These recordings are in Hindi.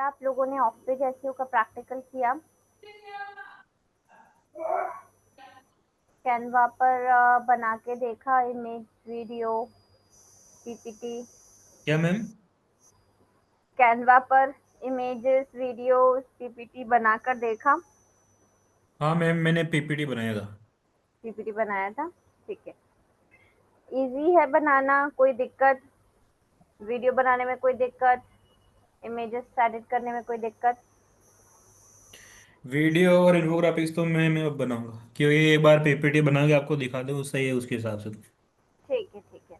आप लोगों ने ऑफ पेज एसईओ का प्रैक्टिकल किया? कैनवा पर बना के देखा इमेज, वीडियो, पीपीटी? क्या मैम? कैनवा पर इमेजेस, वीडियोस, पीपीटी बनाकर देखा? हाँ मैम, मैंने पीपीटी बनाया था। पीपीटी बनाया था, ठीक है। इजी है बनाना, कोई दिक्कत? वीडियो बनाने में कोई दिक्कत? इमेजेस एडिट करने में कोई दिक्कत? वीडियो और इन्फोग्राफिक्स तो मैं अब बनाऊंगा, क्योंकि एक बार पीपीटी बना के आपको दिखा दूँ, सही है उसके हिसाब से। ठीक है, ठीक है।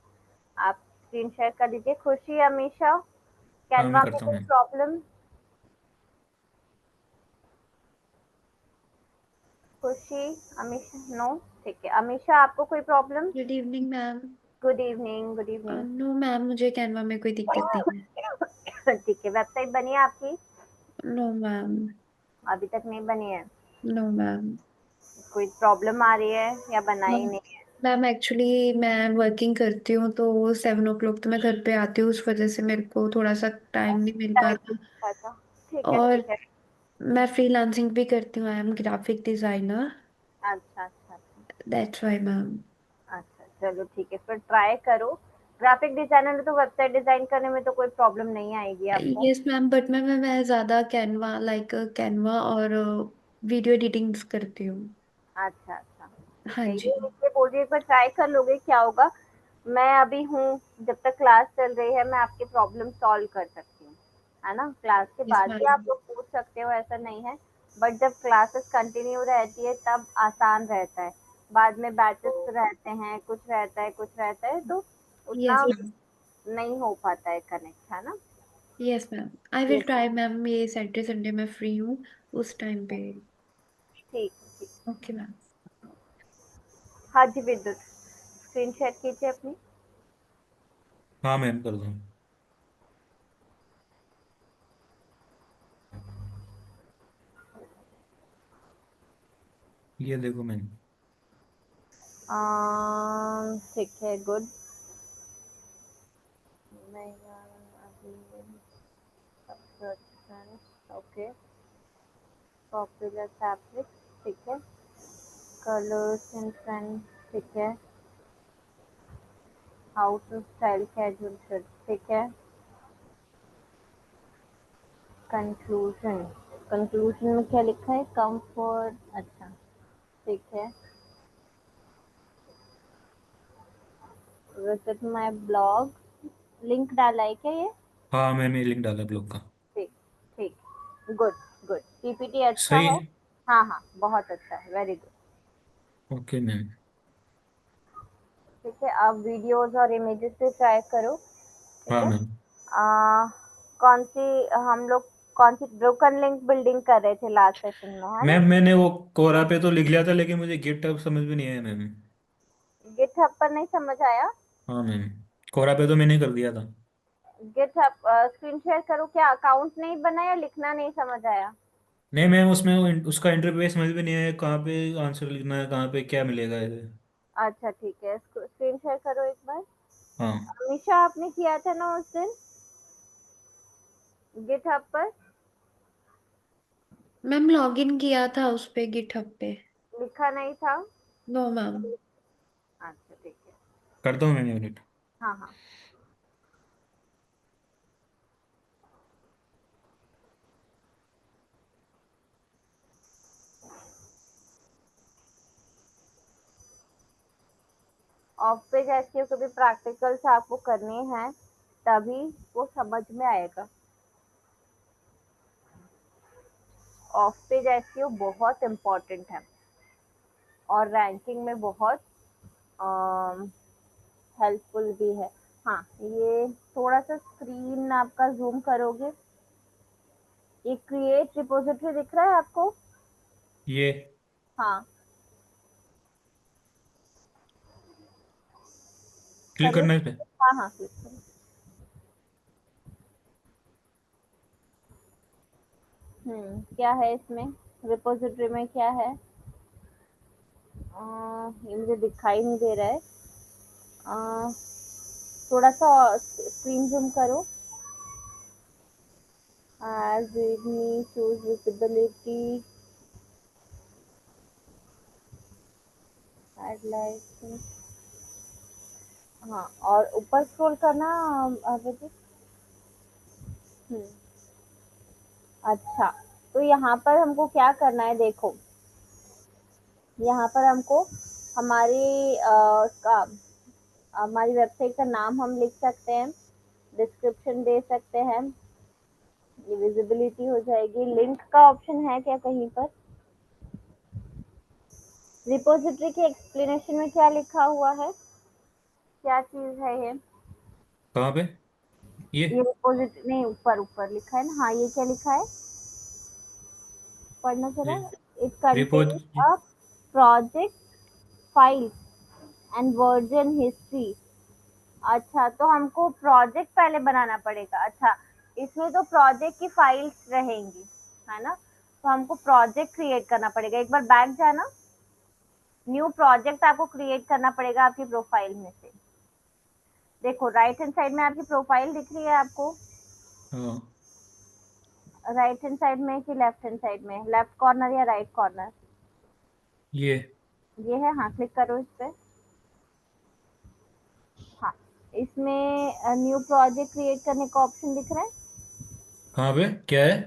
आप स्क्रीन शेयर कर दीजिए। खुशी, अमीशा, हाँ मैं कैनवा में करता हूँ कोई मैम। प्रॉब्लम? खुशी, अमीशा, नो? ठीक है। अमीशा, आपको कोई problem? Good evening ma'am. Good evening, good evening. No ma'am, मुझे कैनवा में कोई दिक्कत नहीं है। ठीक है। वेबसाइट बनी है आपकी? No ma'am. अभी तक नहीं बनी है? No ma'am. कोई प्रॉब्लम आ रही है या बनाई नहीं है? मैम एक्चुअली मैं वर्किंग करती हूँ तो 7 o'clock तो मैं घर पे आती हूँ, उस वजह से मेरे को थोड़ा सा टाइम नहीं मिल टाइम पाता। अच्छा, ठीक है, और ठीक है। मैं फ्रीलांसिंग भी करती हूँ, आई एम ग्राफिक डिजाइनर। अच्छा, अच्छा, अच्छा। That's why ma'am. अच्छा, चलो ठीक है, फिर ट्राई करो। ग्राफिक डिजाइनर में तो वेबसाइट डिजाइन करने में तो कोई प्रॉब्लम नहीं आएगी आपको। यस मैम, बट मैं ज्यादा कैनवा कैनवा और वीडियो एडिटिंग्स करती हूँ। अच्छा, अच्छा, ठीक हाँ है। जी। ये इसलिए बोल रही हूँ, एक बार ट्राई कर लोगे, क्या होगा? मैं अभी हूँ, जब तक क्लास चल रही है मैं आपकी प्रॉब्लम सॉल्व कर सकती हूँ, है ना? क्लास के यस बाद भी आप मैम। लोग पूछ सकते हो, ऐसा नहीं है। बट जब क्लासेस कंटिन्यू रहती है तब आसान रहता है। बाद में बैचेस रहते हैं, कुछ रहता है, कुछ रहता है, तो उतना यस मैम। नहीं हो पाता है कनेक्ट, है ना? यस मैम, आई विल ये ट्राई मैम, ये सैटरडे संडे मैं फ्री हूँ उस टाइम पे। ठीक, ठीक। Okay ma'am. हाँ जी विद्युत, स्क्रीन शेयर कीजिए अपनी। हाँ मैम कर दूँ। ये देखो मैम। ठीक है, गुड। मैं अभी ओके। पॉपुलर फैब्रिक, ठीक है। कलर्स इन ट्रेंड, ठीक है। How to style casual shirt, ठीक है। कंक्लूजन, कंक्लूजन में क्या लिखा है? कंफर्ट, अच्छा, ठीक है। विजिट माय ब्लॉग, लिंक डाला है क्या ये? हाँ मैम, ये लिंक डाला ब्लॉग का। ठीक, ठीक, गुड, गुड। पीपीटी अच्छा सही है? है। हाँ, हाँ, बहुत अच्छा है, वेरी गुड। Okay ma'am. ठीक है, अब वीडियोस और इमेजेस से ट्राई करो, ठीक हाँ है। मैम। आ, कौन सी हम लोग कौन सी ब्रोकन लिंक बिल्डिंग कर रहे थे लास्ट सेशन में, है ना? मैम मैंने वो कोरा पे तो लिख लिया था, लेकिन मुझे गिट अब समझ में नहीं आया मैम। गिटहब पर नहीं समझ आया? हाँ मैम, कोरा पे तो मैंने कर दिया था। गिटहब स्क्रीन शेयर करो, क्या अकाउंट नहीं बना या लिखना नहीं समझ आया? नहीं मैम, उसमें उसका इंटरफेस समझ में नहीं आया, कहाँ पे आंसर लिखना है, कहाँ पे क्या मिलेगा इसे। अच्छा, ठीक है, स्क्रीन शेयर करो एक बार। हाँ अमीशा, आपने किया था ना उस दिन गिटहब पर? मैम लॉग इन किया था उस पे गिटहब पे। लिखा नहीं था? No ma'am. अच्छा, ठीक है। करता हूँ मैम एडिट। हाँ, हाँ। ऑफ पेज एसईओ के भी प्रैक्टिकल्स आपको करने हैं, तभी वो समझ में आएगा। ऑफ पेज एसईओ बहुत इम्पोर्टेंट है और रैंकिंग में बहुत हेल्पफुल भी है। हाँ, ये थोड़ा सा स्क्रीन आपका जूम करोगे, ये क्रिएट रिपोजिटरी दिख रहा है आपको? ये हाँ, क्लिक करिए। करना है इस पे। हाँ, हाँ, click करिए। क्या है इसमें? रिपोजिटरी में क्या है? ये मुझे दिखाई नहीं दे रहा है। थोड़ा सा स्क्रीन जूम करो। as Disney shows visibility, headlights। हाँ, और ऊपर स्क्रॉल करना अभिजीत। हम्म, अच्छा, तो यहाँ पर हमको क्या करना है, देखो यहाँ पर हमको हमारी हमारी वेबसाइट का नाम हम लिख सकते हैं, डिस्क्रिप्शन दे सकते हैं, ये विजिबिलिटी हो जाएगी। लिंक का ऑप्शन है क्या कहीं पर? रिपोजिटरी के एक्सप्लेनेशन में क्या लिखा हुआ है, क्या चीज है ये? कहाँ पे? ये ये रिपोजिटरी नहीं, ऊपर ऊपर लिखा है ना, हाँ ये क्या लिखा है, पढ़ना जरा। It repose contains a project file and version history. अच्छा, तो हमको प्रोजेक्ट पहले बनाना पड़ेगा। अच्छा, इसमें तो प्रोजेक्ट की फाइल्स रहेंगी, है ना, तो हमको प्रोजेक्ट क्रिएट करना पड़ेगा। एक बार बैक जाना, न्यू प्रोजेक्ट आपको क्रिएट करना पड़ेगा आपकी प्रोफाइल में से। देखो राइट हैंड साइड में आपकी प्रोफाइल दिख रही है आपको, हाँ, राइट हैंड साइड में कि लेफ्ट हैंड साइड में, लेफ्ट कॉर्नर या राइट कॉर्नर? ये ये है, हाँ क्लिक करो इस पे। हाँ, इसमें न्यू प्रोजेक्ट क्रिएट करने का ऑप्शन दिख रहा है। कहाँ पे क्या है?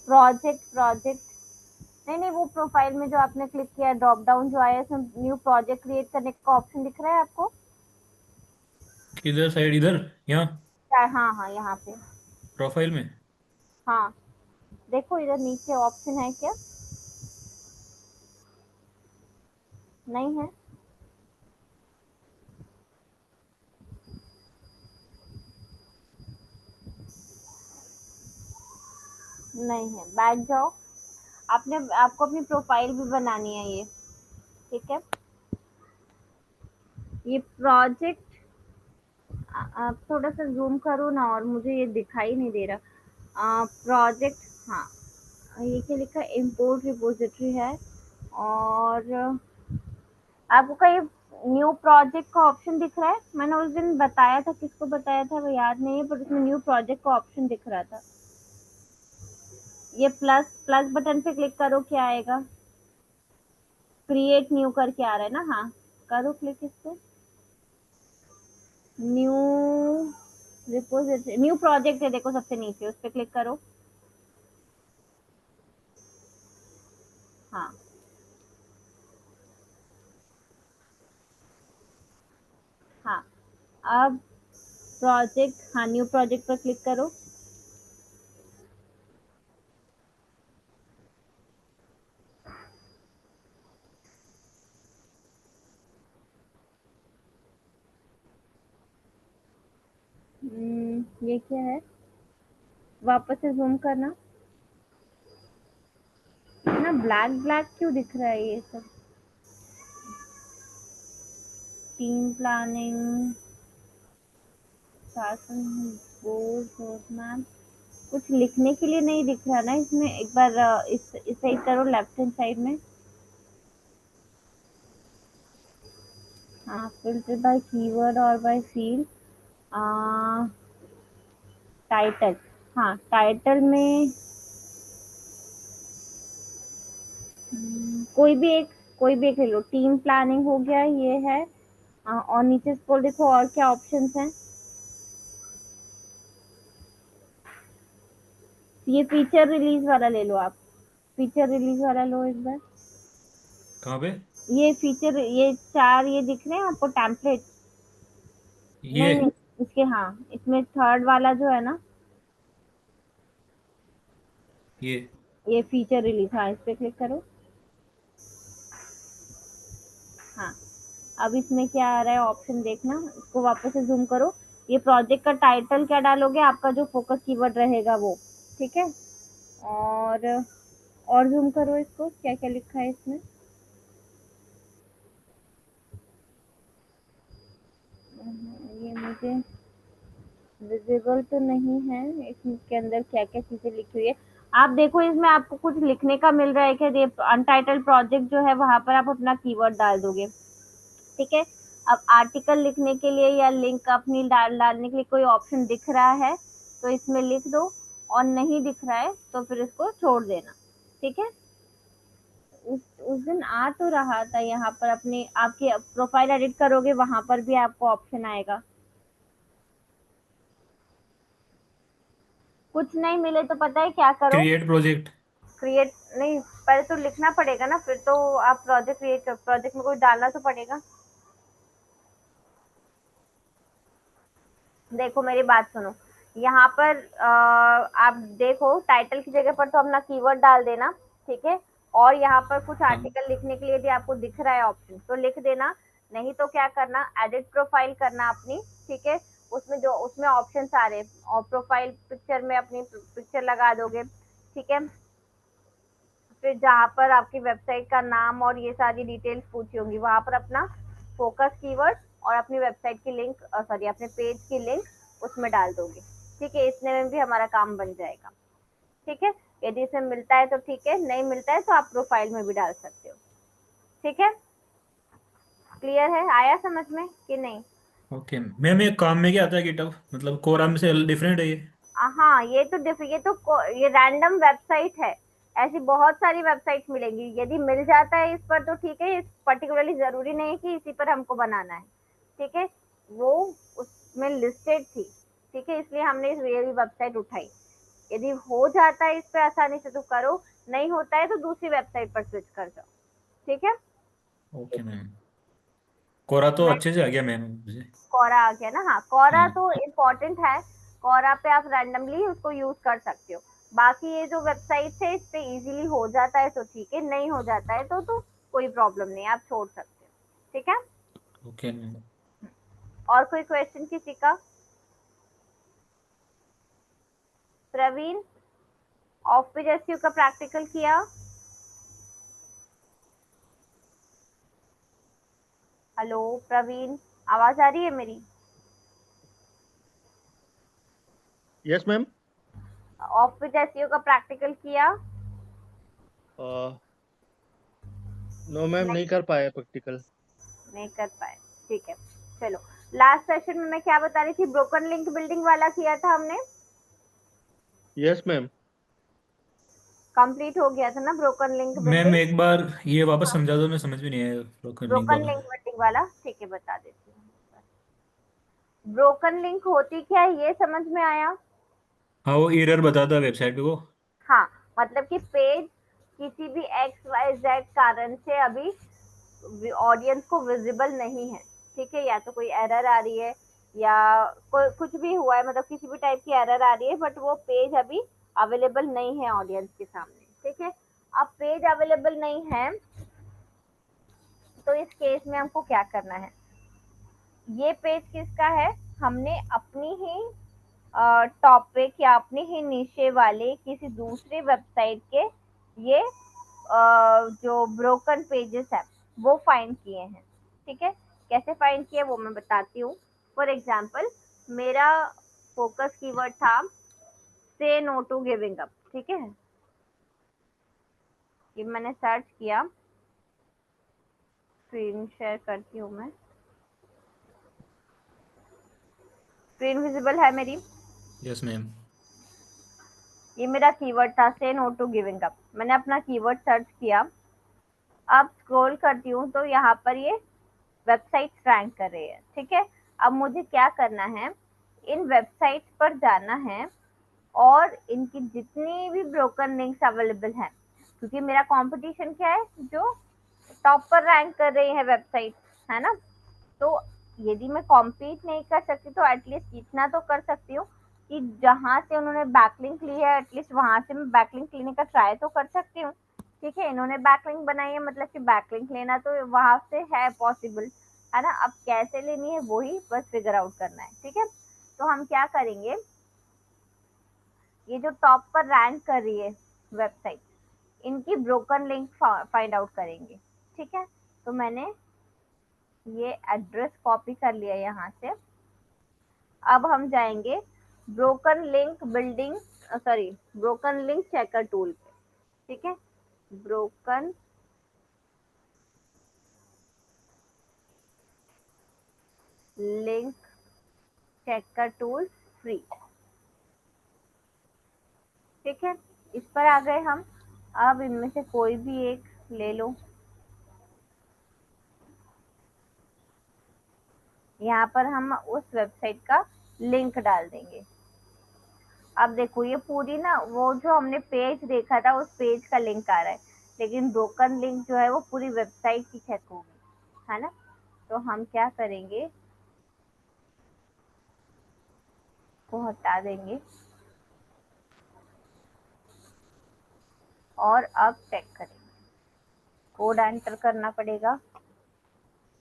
प्रोजेक्ट नहीं नहीं, वो प्रोफाइल में जो आपने क्लिक किया, ड्रॉप डाउन जो आया है, इसमें न्यू प्रोजेक्ट क्रिएट करने का ऑप्शन दिख रहा है आपको? किधर साइड? इधर? यहाँ हाँ हाँ, यहाँ पे। प्रोफाइल में? हाँ, देखो इधर नीचे ऑप्शन है क्या? नहीं है? नहीं है, बैक जाओ। आपने आपको अपनी प्रोफाइल भी बनानी है ये, ठीक है। ये प्रोजेक्ट, आप थोड़ा सा जूम करो ना, और मुझे ये दिखाई नहीं दे रहा प्रोजेक्ट। हाँ, ये क्या लिखा है, इम्पोर्ट रिपोजिटरी है। और आपको कहीं न्यू प्रोजेक्ट का ऑप्शन दिख रहा है? मैंने उस दिन बताया था, किसको बताया था वो याद नहीं है, पर उसमें न्यू प्रोजेक्ट का ऑप्शन दिख रहा था। ये प्लस प्लस बटन पे क्लिक करो, क्या आएगा? क्रिएट न्यू करके आ रहा है ना, हाँ करो क्लिक इस पे। न्यू रिपोजिटरी, न्यू प्रोजेक्ट है, देखो सबसे नीचे, उस पे क्लिक करो। हाँ, हाँ, अब प्रोजेक्ट, हाँ न्यू प्रोजेक्ट पर क्लिक करो। ये क्या है, वापस से जूम करना ना, ब्लैक ब्लैक क्यों दिख रहा है ये सब? टीम प्लानिंग, शासन, बोर्ड, रोड मैप, कुछ लिखने के लिए नहीं दिख रहा ना इसमें। एक बार इस साइड करो, लेफ्ट हैंड साइड में। हाँ, फिल्टर बाय कीवर्ड और बाय फील्ड, टाइटल। हाँ, टाइटल में कोई भी एक ले लो। टीम प्लानिंग हो गया, ये है। और नीचे स्क्रॉल देखो, और क्या ऑप्शंस हैं। ये फीचर रिलीज वाला ले लो आप, फीचर रिलीज वाला लो एक बार। कहाँ पे? ये फीचर, ये चार ये दिख रहे हैं आपको, टेम्पलेट? ये नहीं नहीं, इसके, हाँ इसमें थर्ड वाला जो है ना, ये ये फीचर रिलीज, हाँ इस पे क्लिक करो। हाँ, अब इसमें क्या आ रहा है ऑप्शन देखना, इसको वापस से जूम करो। ये प्रोजेक्ट का टाइटल क्या डालोगे, आपका जो फोकस कीवर्ड रहेगा वो, ठीक है। और जूम करो इसको, क्या क्या लिखा है इसमें। ये मुझे विजिबल तो नहीं है, इसके अंदर क्या क्या चीजें लिखी हुई है आप देखो। इसमें आपको कुछ लिखने का मिल रहा है क्या? ये अनटाइटल्ड प्रोजेक्ट जो है, वहां पर आप अपना कीवर्ड डाल दोगे, ठीक है। अब आर्टिकल लिखने के लिए या लिंक अपनी डालने के लिए कोई ऑप्शन दिख रहा है, तो इसमें लिख दो। और नहीं दिख रहा है तो फिर इसको छोड़ देना, ठीक है। उस दिन आ तो रहा था, यहाँ पर अपने आपकी प्रोफाइल एडिट करोगे वहां पर भी आपको ऑप्शन आएगा। कुछ नहीं मिले तो पता है क्या करो, क्रिएट प्रोजेक्ट। क्रिएट नहीं, पहले तो लिखना पड़ेगा ना, फिर तो आप प्रोजेक्ट क्रिएट कर, प्रोजेक्ट में कोई डालना तो पड़ेगा। देखो मेरी बात सुनो, यहाँ पर आप देखो टाइटल की जगह पर तो अपना कीवर्ड डाल देना, ठीक है। और यहाँ पर कुछ हाँ। आर्टिकल लिखने के लिए यदि आपको दिख रहा है ऑप्शन तो लिख देना, नहीं तो क्या करना, एडिट प्रोफाइल करना अपनी, ठीक है। उसमें ऑप्शन आ रहे और प्रोफाइल पिक्चर में अपनी पिक्चर लगा दोगे, ठीक है। फिर जहाँ पर आपकी वेबसाइट का नाम और ये सारी डिटेल्स पूछी होंगी वहां पर अपना फोकस कीवर्ड और अपनी वेबसाइट की लिंक, सॉरी अपने पेज की लिंक उसमें डाल दोगे, ठीक है। इतने में भी हमारा काम बन जाएगा, ठीक है। यदि इसमें मिलता है तो ठीक है, नहीं मिलता है तो आप प्रोफाइल में भी डाल सकते हो, ठीक है। क्लियर है, आया समझ में कि नहीं? ओके मैम, ये काम में क्या आता है गिटहब, मतलब कोरा में से डिफरेंट है ये? हाँ, ये रैंडम वेबसाइट है, ऐसी बहुत सारी वेबसाइट मिलेंगी। यदि मिल जाता है इस पर तो ठीक है, इस पर्टिकुलरली जरूरी नहीं है कि इसी पर हमको बनाना है, ठीक है। वो उसमें लिस्टेड थी, ठीक है, इसलिए हमने ये वेबसाइट उठाई। यदि हो जाता है इस पे आसानी से तो करो, नहीं होता है तो दूसरी वेबसाइट पर स्विच कर जाओ, ठीक है। ओके मैम, कोरा तो मैं अच्छे से आ गया मैम मुझे। कोरा आ गया ना, हाँ कोरा हाँ। तो इम्पोर्टेंट है। कोरा पे आप रैंडमली उसको यूज कर सकते हो। बाकी ये जो वेबसाइट है इस पे इजीली हो जाता है तो ठीक है, नहीं हो जाता है तो कोई प्रॉब्लम नहीं, आप छोड़ सकते हो, ठीक है। Okay ma'am. और कोई क्वेश्चन किसी का? प्रवीण, ऑफ पेज एसईओ का प्रैक्टिकल किया? हेलो प्रवीण, आवाज आ रही है मेरी? Yes ma'am. Of page SEO का प्रैक्टिकल किया? नो मैम, नहीं, नहीं कर पाए प्रैक्टिकल। नहीं कर पाए, ठीक है। चलो, लास्ट सेशन में मैं क्या बता रही थी, ब्रोकन लिंक बिल्डिंग वाला किया था हमने, यस मैम। कंप्लीट हो गया था ना ब्रोकन लिंक मैम बिल्डिंग? एक बार ये वापस समझा दो, मैं समझ में नहीं आया ब्रोकन लिंक ब्रोकन वाला। लिंक बिल्डिंग वाला, ठीक है बता देती हूँ। ब्रोकन लिंक होती क्या है ये समझ में आया? हाँ, वो एरर बताता वेबसाइट पे वो। हाँ, मतलब कि पेज किसी भी एक्स वाई जेड कारण से अभी ऑडियंस को विजिबल नहीं है, ठीक है। या तो कोई एरर आ रही है या कोई कुछ भी हुआ है, मतलब किसी भी टाइप की एरर आ रही है, बट वो पेज अभी अवेलेबल नहीं है ऑडियंस के सामने, ठीक है। अब पेज अवेलेबल नहीं है तो इस केस में हमको क्या करना है, ये पेज किसका है, हमने अपनी ही टॉपिक या अपने ही नीचे वाले किसी दूसरे वेबसाइट के ये जो ब्रोकन पेजेस है वो फाइंड किए हैं, ठीक है। कैसे फाइंड किए वो मैं बताती हूँ। फॉर एग्जाम्पल, मेरा फोकस कीवर्ड था से नो टू गिविंग अप, ठीक है। ये मैंने सर्च किया, स्क्रीन शेयर करती हूँ मैं, स्क्रीन विजिबल है मेरी? Yes ma'am. ये मेरा कीवर्ड था से नो टू गिविंग अप, मैंने अपना कीवर्ड सर्च किया। अब स्क्रॉल करती हूँ तो यहाँ पर ये वेबसाइट रैंक कर रही है, ठीक है। अब मुझे क्या करना है, इन वेबसाइट पर जाना है और इनकी जितनी भी ब्रोकन लिंक्स अवेलेबल हैं, क्योंकि मेरा कंपटीशन क्या है, जो टॉप पर रैंक कर रही है वेबसाइट, है ना। तो यदि मैं कॉम्पीट नहीं कर सकती तो एटलीस्ट इतना तो कर सकती हूँ कि जहां से उन्होंने बैकलिंक ली है एटलीस्ट वहां से मैं बैकलिंक लेने का ट्राई तो कर सकती हूँ, ठीक है। इन्होंने बैकलिंक बनाई है मतलब कि बैकलिंक लेना तो वहां से है पॉसिबल, है ना। अब कैसे लेनी है वही बस फिगर आउट करना है, ठीक है। तो हम क्या करेंगे, ये जो टॉप पर रैंक कर रही है वेबसाइट, इनकी ब्रोकन लिंक फाइंड आउट करेंगे, ठीक है। तो मैंने ये एड्रेस कॉपी कर लिया यहाँ से। अब हम जाएंगे broken link building, sorry broken link checker tool पे, ठीक है। Broken link checker tool free, ठीक है, इस पर आ गए हम। अब इनमें से कोई भी एक ले लो। यहाँ पर हम उस वेबसाइट का लिंक डाल देंगे। अब देखो ये पूरी ना, वो जो हमने पेज देखा था उस पेज का लिंक आ रहा है, लेकिन ब्रोकन लिंक जो है वो पूरी वेबसाइट की चेक होगी, है ना। तो हम क्या करेंगे, को हटा देंगे और अब चेक करेंगे। कोड एंटर करना पड़ेगा,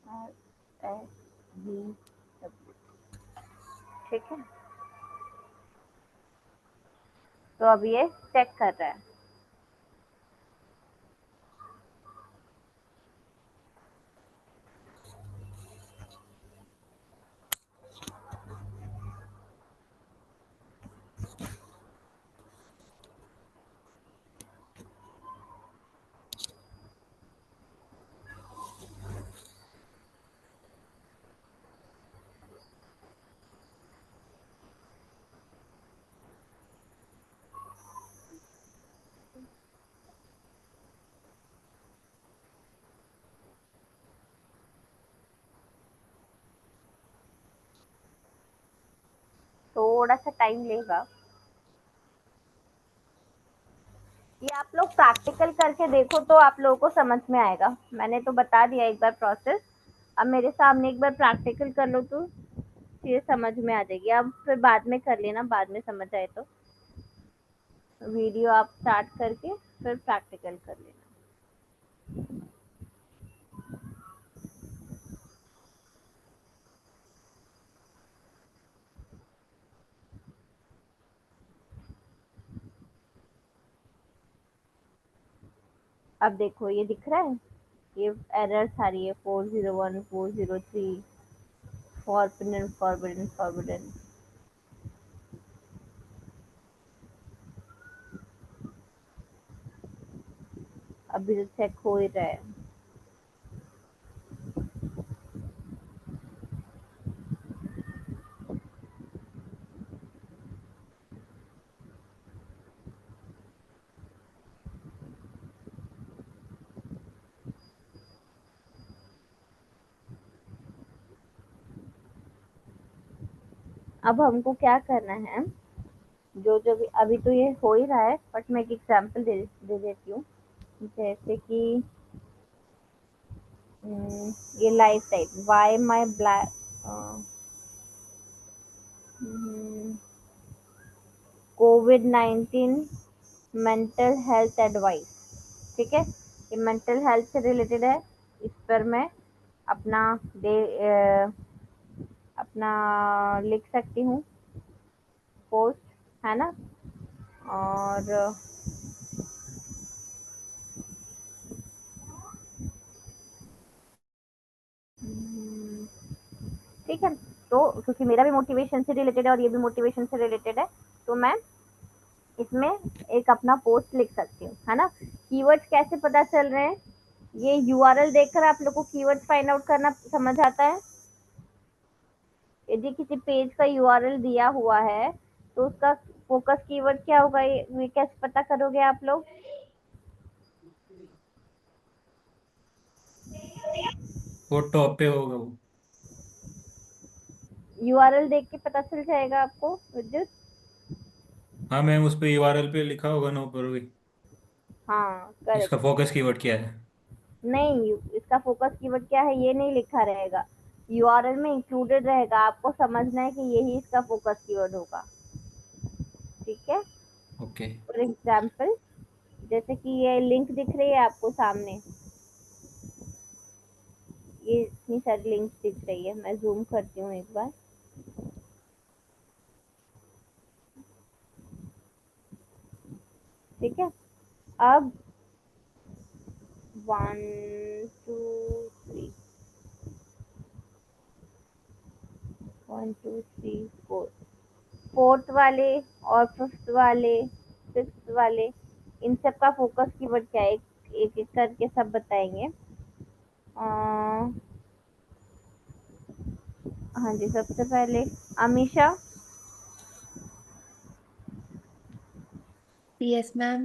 RSVW, ठीक है। तो अब ये चेक कर रहा है। थोड़ा सा टाइम लेगा। ये आप लोग प्रैक्टिकल करके देखो तो आप लोगों को समझ में आएगा। मैंने तो बता दिया एक बार प्रोसेस, अब मेरे सामने एक बार प्रैक्टिकल कर लो तो चीज़ें समझ में आ जाएगी। अब फिर बाद में कर लेना, बाद में समझ आए तो वीडियो आप स्टार्ट करके फिर प्रैक्टिकल कर लेना। अब देखो ये दिख रहा है, ये एरर्स आ रही है 401 403 फॉरबिडन फॉरबिडन फॉरबिडन। अभी तो चेक हो ही रहा है। अब हमको क्या करना है, जो जो भी अभी तो ये हो ही रहा है, बट मैं एक एग्जांपल दे देती हूँ। जैसे कि ये life type why my black COVID-19 mental health advice, ठीक है। ये मेंटल हेल्थ से रिलेटेड है। इस पर मैं अपना अपना लिख सकती हूँ पोस्ट, है ना। और ठीक है, तो क्योंकि मेरा भी मोटिवेशन से रिलेटेड है और ये भी मोटिवेशन से रिलेटेड है, तो मैं इसमें एक अपना पोस्ट लिख सकती हूँ, है ना। कीवर्ड्स कैसे पता चल रहे हैं, ये यूआरएल देखकर आप लोग को कीवर्ड्स फाइंड आउट करना समझ आता है। यदि किसी पेज का यूआरएल दिया हुआ है तो उसका फोकस कीवर्ड क्या होगा, ये कैसे पता करोगे आप लोग। वो टॉप पे होगा वो। यूआरएल देख के पता चल जाएगा आपको विद्युत। हाँ मैम, उस पे यूआरएल पे लिखा होगा ना ऊपर भी, हाँ इसका करेक्ट। फोकस कीवर्ड क्या है। नहीं, इसका फोकस कीवर्ड क्या है ये नहीं लिखा रहेगा, यूआरएल में इंक्लूडेड रहेगा। आपको समझना है कि यही इसका फोकस कीवर्ड होगा, ठीक है। ओके। फॉर एग्जाम्पल, जैसे कि ये लिंक दिख रही है आपको सामने, ये इतनी सारी लिंक दिख रही है। मैं जूम करती हूँ एक बार। ठीक है, अब 1 2 3 1 2 3 4 फोर्थ वाले और फिफ्थ वाले, सिक्स्थ वाले, इन सब का फोकस कीवर्ड क्या है, एक एक करके सब बताएंगे। हाँ जी, सबसे पहले अमीषा, यस मैम।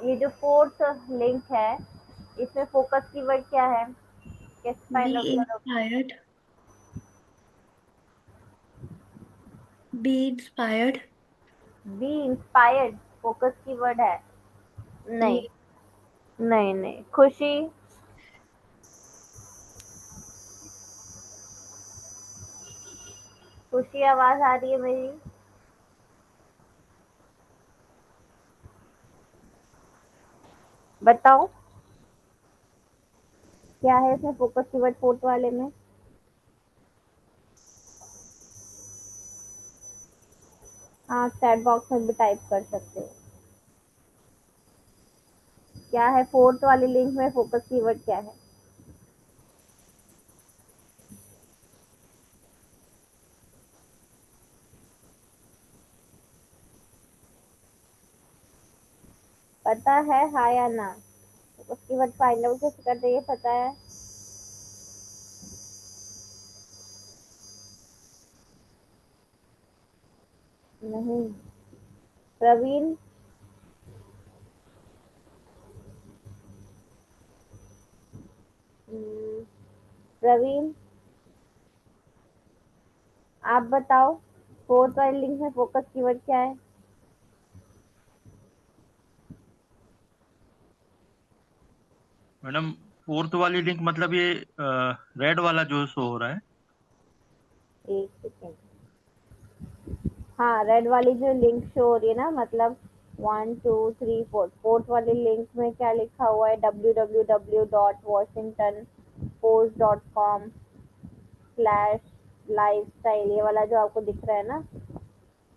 ये जो फोर्थ लिंक है, इसमें फोकस कीवर्ड क्या है? कैसे बी फाइंड आउट करोगे? Inspired. B inspired. B inspired focus keyword है? नहीं, ये नहीं, नहीं। खुशी, खुशी, आवाज आ रही है मेरी? बताओ, क्या है इसमें फोकस कीवर्ड फोर्थ वाले में? हाँ, चैट बॉक्स में भी टाइप कर सकते हो। क्या है फोर्थ वाली लिंक में फोकस कीवर्ड क्या है? पता है, हाँ या ना? फोकस कीवर्ड फाइंड आउट कैसे करते हैं, ये पता है? नहीं। प्रवीण, प्रवीण, आप बताओ, फोर्थ वाली लिंक में फोकस कीवर्ड क्या है? मैडम, फोर्थ वाली लिंक मतलब ये रेड वाला जो शो हो रहा है। एक सेकेंड। हाँ, रेड वाली जो लिंक शो हो रही है ना, मतलब 1 2 3 4, फोर्थ वाली लिंक में क्या लिखा हुआ है? www.washington-post.com/lifestyle, ये वाला जो आपको दिख रहा है ना,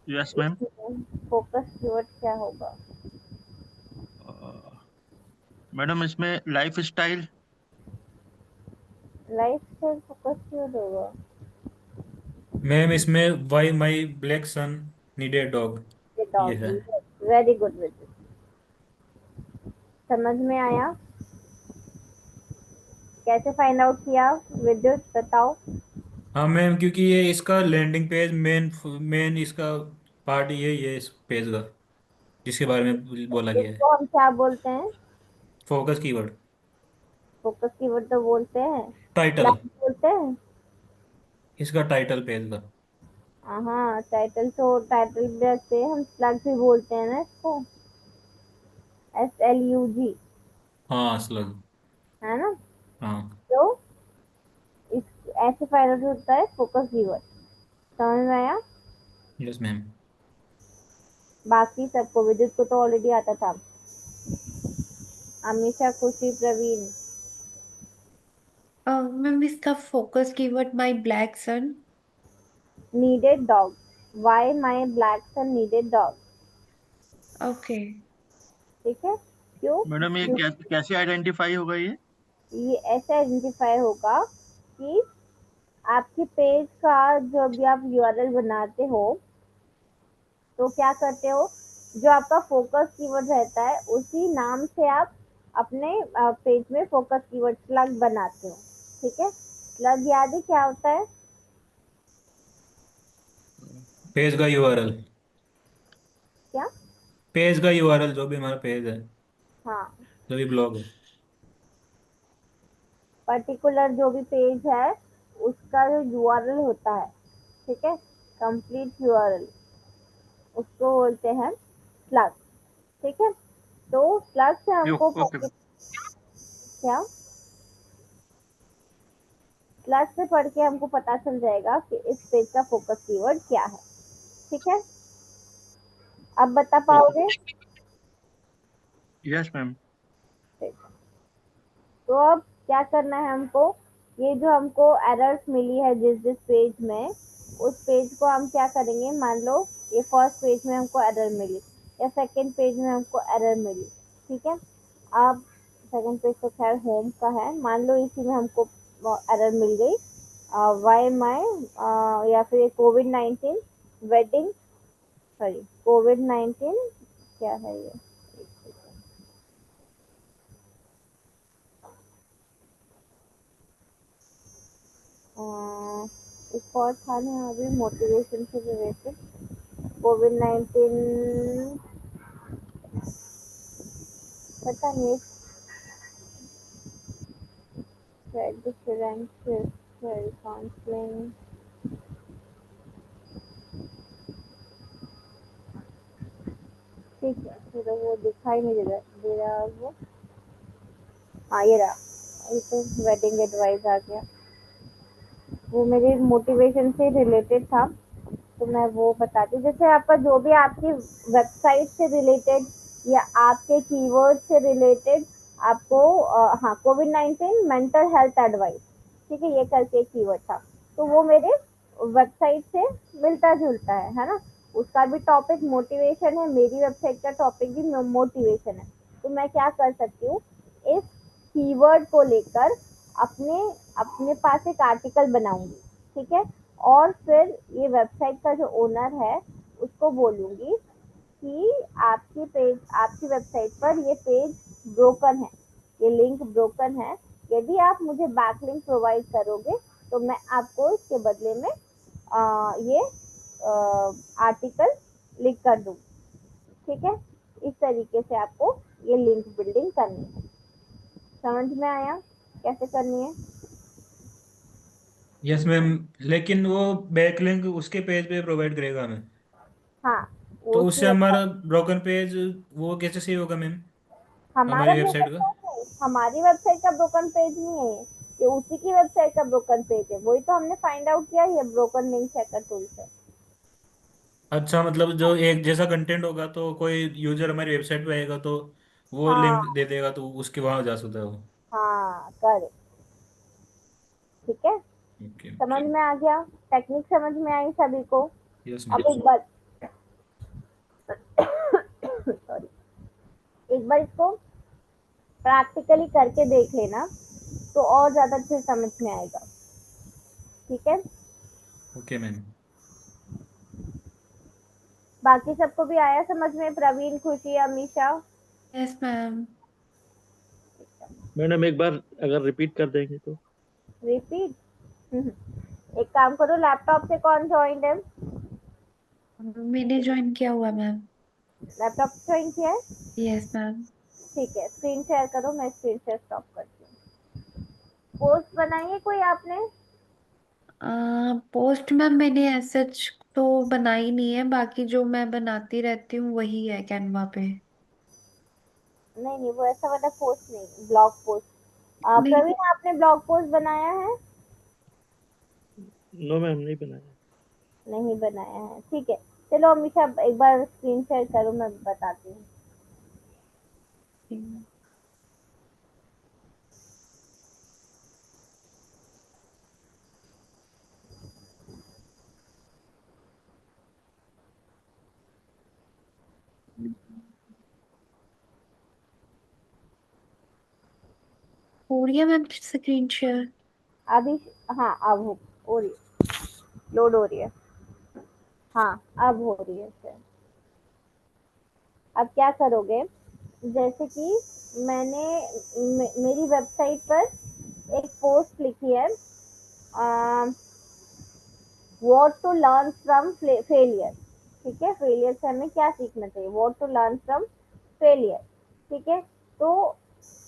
यस मैम। इसमें फोकस कीवर्ड क्या होगा? मैडम, इसमें lifestyle. Lifestyle focus keyword होगा? मैम इसमें why my black son needed dog, ये ये है। डॉगी। वेरी गुड विजय, समझ में आया? कैसे फाइंड आउट किया विद्युत, बताओ? हाँ मैम, क्योंकि ये इसका लैंडिंग पेज मेन मेन इसका पार्ट यही है इस पेज का, जिसके बारे में बोला गया है। इसको हम क्या बोलते हैं? फोकस कीवर्ड, फोकस कीवर्ड तो बोलते हैं, टाइटल, फ्लैग बोलते हैं। इसका टाइटल पेज का। हाँ, टाइटल तो टाइटल भी रखते हैं हम, स्लग भी बोलते हैं ना इसको, SLUG, हाँ स्लग। है ना? हाँ। तो इस ऐसे फाइंड आउट होता है फोकस कीवर्ड। समझ में आया? Yes ma'am. बाकी सबको, विद्युत को तो ऑलरेडी आता था। अमीषा, खुशी, प्रवीण। मैम इसका focus keyword my black son. Needed dog, why my black son needed dog. Okay. ठीक है? क्यों? मैडम, ये कैसे कैसे आइडेंटिफाई होगा ये? ये ऐसे आइडेंटिफाई होगा कि आपके पेज का जो भी आप यूआरएल बनाते हो, तो क्या करते हो, जो आपका फोकस कीवर्ड रहता है उसी नाम से आप अपने पेज में फोकस कीवर्ड स्लग बनाते हो। ठीक है? स्लग याद है क्या होता है? पेज का यूआरएल, क्या? पेज का यूआरएल जो भी हमारा पेज है, हाँ, जो भी ब्लॉग है। पर्टिकुलर जो भी पेज है उसका जो यूआरएल होता है, ठीक है, कंप्लीट यूआरएल, उसको बोलते हैं स्लग। ठीक है? तो स्लग से हमको ओके। क्या, स्लग से पढ़ के हमको पता चल जाएगा कि इस पेज का फोकस कीवर्ड क्या है। ठीक है? अब बता ओके। पाओगे? Yes ma'am. ठीक है। तो अब क्या करना है हमको, ये जो हमको एरर्स मिली है जिस जिस पेज में, उस पेज को हम क्या करेंगे, मान लो ये फर्स्ट पेज में हमको एरर मिली, या सेकंड पेज में हमको एरर मिली। ठीक है? अब सेकंड पेज तो खैर होम का है, मान लो इसी में हमको एरर मिल गई, वाई माई, या फिर कोविड-19 वेडिंग, सॉरी, कोविड-19, क्या है ये, एक और था ना अभी मोटिवेशन से रिलेटेड, कोविड-19 पता नहीं, differential counseling, ठीक है, फिर वो दिखाई नहीं दे रहा वो। हाँ ये रहा, ये तो वेडिंग एडवाइस आ गया, वो मेरे मोटिवेशन से रिलेटेड था, तो मैं वो बताती हूँ। जैसे आपका जो भी आपकी वेबसाइट से रिलेटेड या आपके कीवर्ड से रिलेटेड आपको हाँ, कोविड-19 मेंटल हेल्थ एडवाइस, ठीक है, ये करके एक कीवर्ड था, तो वो मेरे वेबसाइट से मिलता जुलता है ना। उसका भी टॉपिक मोटिवेशन है, मेरी वेबसाइट का टॉपिक भी मोटिवेशन है। तो मैं क्या कर सकती हूँ, इस कीवर्ड को लेकर अपने अपने पास एक आर्टिकल बनाऊंगी, ठीक है, और फिर ये वेबसाइट का जो ओनर है उसको बोलूंगी कि आपकी वेबसाइट पर ये पेज ब्रोकन है, ये लिंक ब्रोकन है, यदि आप मुझे बैकलिंक प्रोवाइड करोगे तो मैं आपको इसके बदले में ये आर्टिकल लिख कर दूँ, ठीक है। इस तरीके से आपको ये लिंक बिल्डिंग करनी है। समझ में आया कैसे करनी है? यस मैम, लेकिन वो बैकलिंक उसके पेज पे प्रोवाइड करेगा हमें, हाँ, वो तो उसकी उससे वेबसाइट, हमारा ब्रोकन पेज वो कैसे सही होगा मैम, हमारा हमारी वेबसाइट ब्रोकन का? पेज है, हमारी वेबसाइट का ब्रोकन पेज नहीं है ये उसी की वेबसाइट का ब्रोकन पेज है, वही तो हमने फाइंड आउट किया, ये ब्रोकन लिंक चेकर टूल से। अच्छा, मतलब जो एक जैसा कंटेंट होगा तो कोई यूजर हमारी वेबसाइट पे आएगा तो वो लिंक हाँ दे देगा तो उसके वहां जा सकता है वो। हाँ, करेक्ट, ठीक है। ओके समझ ओके। में आ गया, टेक्निक समझ में आई सभी को? यस अब मैम। एक बार सॉरी, एक बार इसको प्रैक्टिकली करके देख लेना तो और ज्यादा अच्छे से समझ में आएगा, ठीक है। Okay ma'am. बाकी सबको भी आया समझ में, प्रवीण, खुशी, अमीशा? Yes ma'am. मैडम एक बार अगर रिपीट कर देंगे तो। रिपीट? एक काम करो, लैपटॉप से कौन ज्वाइन है? मैंने ज्वाइन किया हुआ मैम। लैपटॉप ज्वाइन किया है? Yes ma'am. ठीक है, स्क्रीन शेयर करो, मैं स्क्रीन शेयर स्टॉप करती हूँ। पोस्ट बनाई है कोई आपने? पोस्ट मैम मैंने सच तो बनाई नहीं है, बाकी जो मैं बनाती रहती हूँ वही है कैनवा पे। नहीं नहीं, वो ऐसा वाला पोस्ट नहीं, ब्लॉग पोस्ट। नहीं। प्रवीण, आपने ब्लॉग पोस्ट बनाया है? नो मैम, नहीं बनाया। नहीं बनाया है, ठीक है। चलो अमीशा, एक बार स्क्रीन शेयर करो, मैं बताती हूँ। हो रही है मैम स्क्रीन शेयर? अभी, हाँ अब हो रही है, लोड हो रही है, हाँ अब हो रही है शेयर। अब क्या करोगे, जैसे कि मैंने मेरी वेबसाइट पर एक पोस्ट लिखी है, what to learn from failure, ठीक है, फेलियर से हमें क्या सीखना चाहिए, what to learn from failure, ठीक है। तो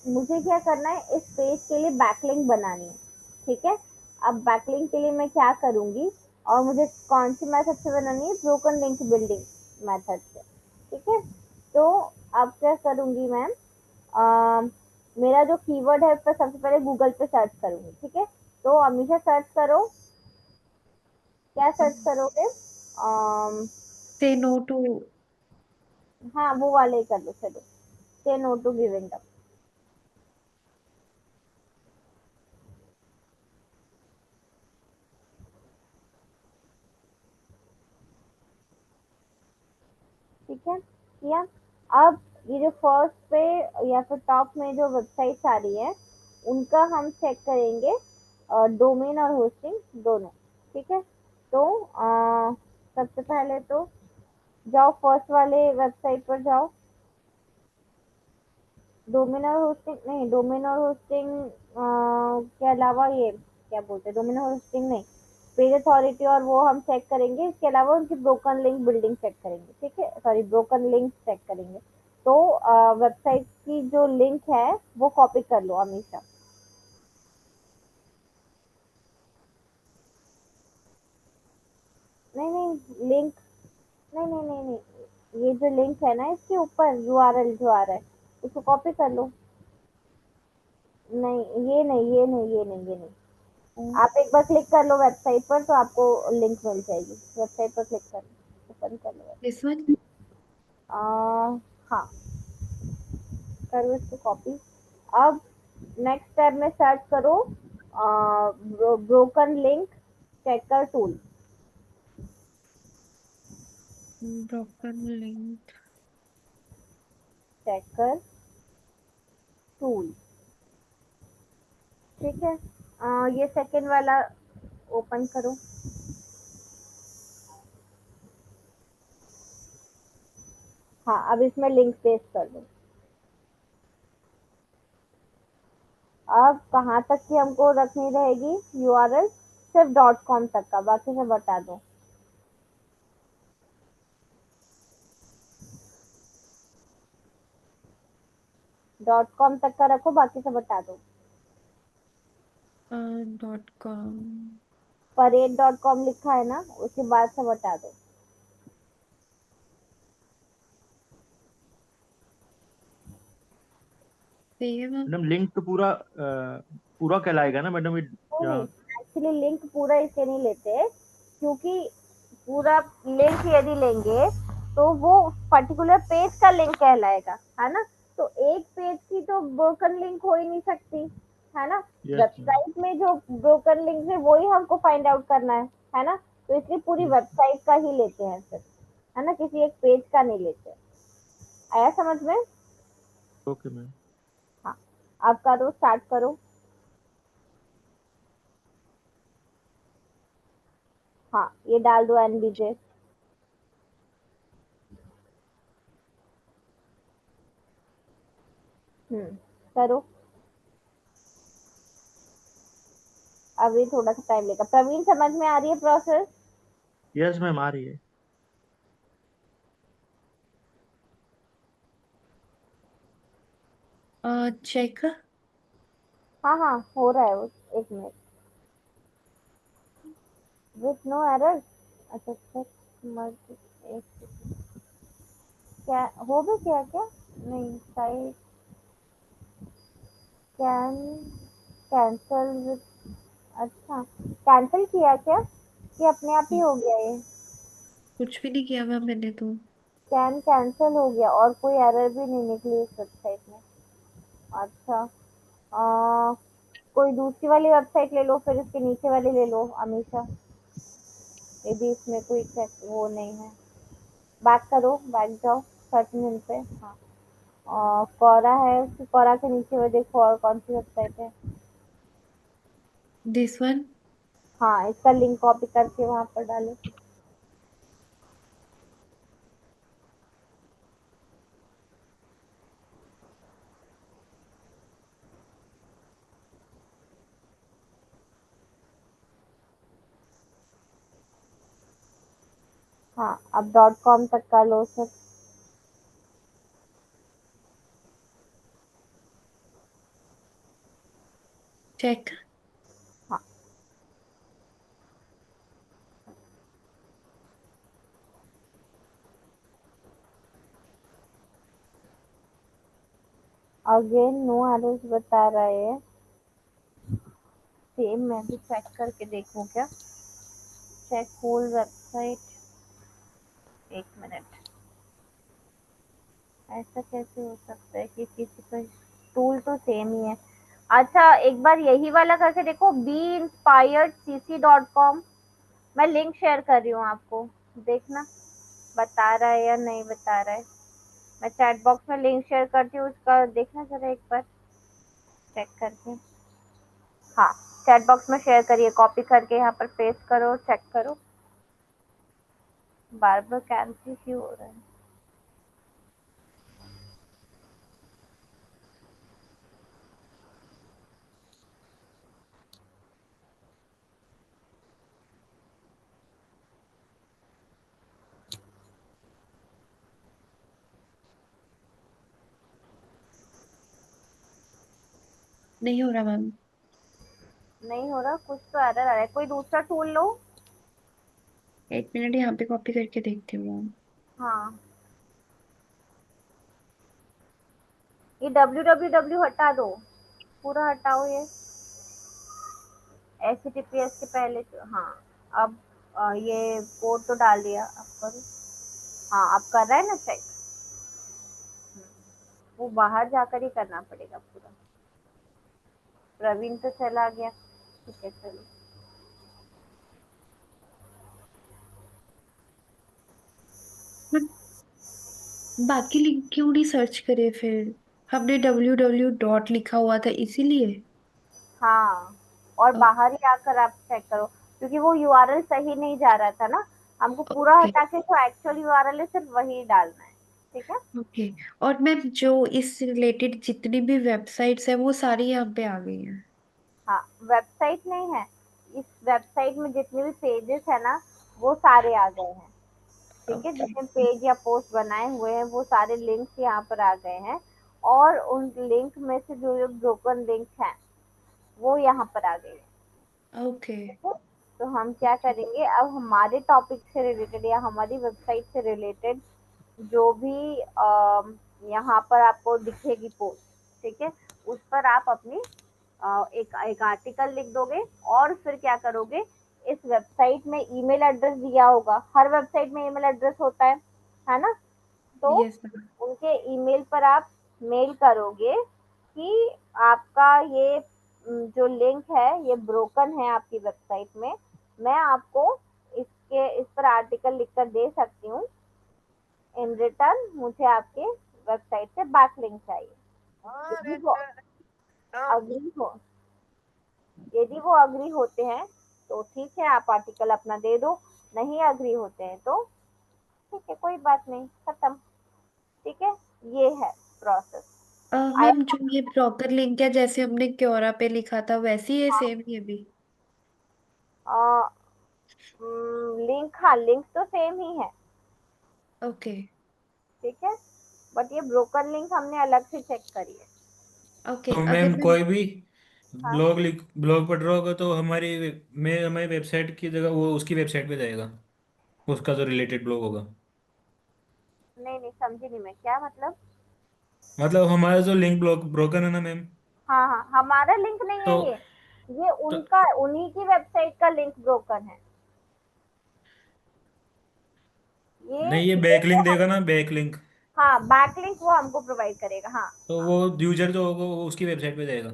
मुझे क्या करना है, इस पेज के लिए बैकलिंक बनानी है, ठीक है। अब बैकलिंक के लिए मैं क्या करूंगी, और मुझे कौन सी मेथड से बनानी है, ब्रोकन लिंक बिल्डिंग मेथड से, ठीक है। तो अब क्या करूंगी मैं, मेरा जो कीवर्ड है उसका सबसे पहले गूगल पे सर्च करूंगी, ठीक है। तो हमेशा सर्च करो, क्या सर्च करोगे, से नो टू। हाँ वो वाले ही कर लो, चलो, से नो टू गिविंग अप, ठीक है, किया। अब ये जो फर्स्ट पे या फिर टॉप में जो वेबसाइट्स आ रही है उनका हम चेक करेंगे, डोमेन और होस्टिंग दोनों, ठीक है। तो सबसे पहले तो जाओ, फर्स्ट वाले वेबसाइट पर जाओ, डोमेन और होस्टिंग नहीं, डोमेन और होस्टिंग के अलावा ये क्या बोलते हैं, डोमेन और होस्टिंग नहीं, पेज अथॉरिटी और वो हम चेक करेंगे, इसके अलावा उनकी ब्रोकन लिंक बिल्डिंग चेक करेंगे, ठीक है, सॉरी ब्रोकन लिंक चेक करेंगे। तो वेबसाइट की जो लिंक है वो कॉपी कर लो हमेशा। नहीं नहीं लिंक, नहीं नहीं नहीं नहीं, ये जो लिंक है ना इसके ऊपर यूआरएल जो आ रहा है उसको कॉपी कर लो। नहीं ये नहीं ये नहीं ये नहीं ये नहीं, आप एक बार क्लिक कर लो वेबसाइट पर तो आपको लिंक मिल जाएगी। वेबसाइट पर क्लिक कर लो, ओपन कर लो। This one. हाँ, करो इसको कॉपी। अब नेक्स्ट टैब में सर्च करो broken link checker tool. Broken link. Checker tool, ठीक है। ये सेकंड वाला ओपन करो। हाँ, अब इसमें लिंक पेस्ट कर दो। अब कहाँ तक की हमको रखनी रहेगी यूआरएल? सिर्फ डॉट कॉम तक का, बाकी सब बता दो। डॉट कॉम तक का रखो, बाकी सब बता दो। .com। परेड डॉट कॉम लिखा है ना, उसके बाद सब हटा दो। सेव। मैडम लिंक तो पूरा पूरा कहलाएगा ना मैडम ये नहीं नहीं, यहाँ? एक्चुअली लिंक पूरा इसलिए नहीं लेते क्योंकि पूरा लिंक यदि लेंगे तो वो पर्टिकुलर पेज का लिंक कहलाएगा, है ना। तो एक पेज की तो ब्रोकन लिंक हो ही नहीं सकती, है ना। Yes ma'am. वेबसाइट में जो ब्रोकन लिंक है वो ही हमको फाइंड आउट करना है ना। तो इसलिए पूरी यस। वेबसाइट का ही लेते हैं सिर्फ, है ना, किसी एक पेज का नहीं लेते। आया समझ में? Okay ma'am. हाँ, अब करो, स्टार्ट करो। हाँ, ये डाल दो एनबीजे। करो। अभी थोड़ा सा टाइम लेगा। प्रवीण, समझ में आ रही है प्रोसेस? यस मैम आ रही है। चेक। हाँ हाँ, हो रहा है वो। एक मिनट। With no error. अच्छा चेक मर्ज। एक, क्या हो भी क्या क्या? नहीं, साइट कैन कैंसल विथ, अच्छा कैंसिल किया क्या कि अपने आप ही हो गया ये? कुछ भी नहीं किया मैम मैंने तो। कैन कैंसिल हो गया और कोई एरर भी नहीं निकली इस वेबसाइट में। अच्छा, कोई दूसरी वाली वेबसाइट ले लो, फिर इसके नीचे वाली ले लो अमीषा, यदि इसमें कोई चेक वो नहीं है। बैक करो, बैक जाओ सर्च इंजन पे। हाँ, कोरा है, उसकी कोरा के नीचे वो देखो और कौन सी वेबसाइट है। This one. हाँ, इसका लिंक कॉपी करके वहां पर डालो। हाँ, अब डॉट कॉम तक का लो सर। चेक। हाँ, अगेन नो एरर्स बता रहा है। सेम मैं भी चेक करके देखूं क्या? Check whole website. एक मिनट, ऐसा कैसे हो सकता है कि किसी का टूल तो सेम ही है। अच्छा, एक बार यही वाला करके देखो, beinspiredcc.com। मैं लिंक शेयर कर रही हूँ आपको, देखना बता रहा है या नहीं बता रहा है। मैं चैट बॉक्स में लिंक शेयर करती हूँ, उसका देखना जरा एक बार चेक करके। हाँ, चैट बॉक्स में शेयर करिए, कॉपी करके यहाँ पर पेस्ट करो, चेक करो। बार बार कैंसिल क्यों हो रहा है? नहीं हो रहा मैम। नहीं हो रहा, कुछ तो एरर आ रहा है, कोई दूसरा टूल लो। एक मिनट, यहाँ पे कॉपी करके देखती हूँ मैम। हाँ, ये www हटा दो, पूरा हटाओ ये, HTTPS के पहले हाँ। अब ये कोड तो डाल दिया, अब करो। हाँ, अब कर रहा है ना चेक। वो बाहर जाकर ही करना पड़ेगा पूरा। प्रवीण तो चला गया, ठीक है चलो। मैम, बाकी लिंक क्यों नहीं सर्च करे फिर? हमने www. लिखा हुआ था इसीलिए। हाँ, और ओ- बाहर ही आकर आप चेक करो, क्योंकि वो यूआरएल सही नहीं जा रहा था ना। हमको पूरा ओके। हटा के जो एक्चुअल यूआरएल है सिर्फ वही डालना है। ठीक है। ओके। और मैम जो इस रिलेटेड जितनी भी वेबसाइट्स है वो सारी यहाँ पे आ गई हैं। हाँ, वेबसाइट नहीं है, इस वेबसाइट में जितने भी पेजेस है ना, वो सारे आ गए हैं। ठीक है, ओके। जितने पेज या पोस्ट बनाए हुए हैं वो सारे लिंक्स यहाँ पर आ गए हैं। और उन लिंक में से जो जो ब्रोकन लिंक हैं वो यहाँ पर आ गए हैं। ओके। ठीक है, तो हम क्या करेंगे, अब हमारे टॉपिक से रिलेटेड या हमारी वेबसाइट से रिलेटेड जो भी यहाँ पर आपको दिखेगी पोस्ट, ठीक है, उस पर आप अपनी एक एक आर्टिकल लिख दोगे। और फिर क्या करोगे, इस वेबसाइट में ईमेल एड्रेस दिया होगा, हर वेबसाइट में ईमेल एड्रेस होता है ना। तो यस मैम। उनके ईमेल पर आप मेल करोगे कि आपका ये जो लिंक है ये ब्रोकन है आपकी वेबसाइट में, मैं आपको इस पर आर्टिकल लिखकर दे सकती हूँ, इन रिटर्न मुझे आपके वेबसाइट से बैकलिंक चाहिए। यदि वो अग्री हो यदि वो अग्री होते हैं तो ठीक है, आप आर्टिकल अपना दे दो। नहीं अग्री होते हैं तो ठीक है, कोई बात नहीं, खत्म। ठीक है, ये है प्रोसेस। मैम जो ये ब्रोकर लिंक है, जैसे हमने क्योरा पे लिखा था वैसे ही सेम ये भी? लिंक, हाँ लिंक तो सेम ही है। ओके। ठीक है, बट ये ब्रोकन लिंक हमने अलग से चेक करी है। ओके। तो अगर मैम मैं कोई भी हाँ, ब्लॉग पढ़ रहा होगा तो हमारी वेबसाइट की जगह वो उसकी वेबसाइट पे जाएगा, उसका जो रिलेटेड ब्लॉग होगा। नहीं नहीं समझी नहीं मैं, क्या मतलब। मतलब हमारा जो लिंक ब्लॉग ब्रोकन है ना मैम। हाँ हाँ, हमारा लिंक नहीं तो, है ये तो उनका, उन्हीं की वेबसाइट का लिंक ब्रोकन है। नहीं, ये ये बैकलिंक देगा ना, बैकलिंक। हाँ, बैकलिंक वो हमको प्रोवाइड करेगा, हाँ। तो वो यूजर जो होगा वो उसकी वेबसाइट पे जाएगा,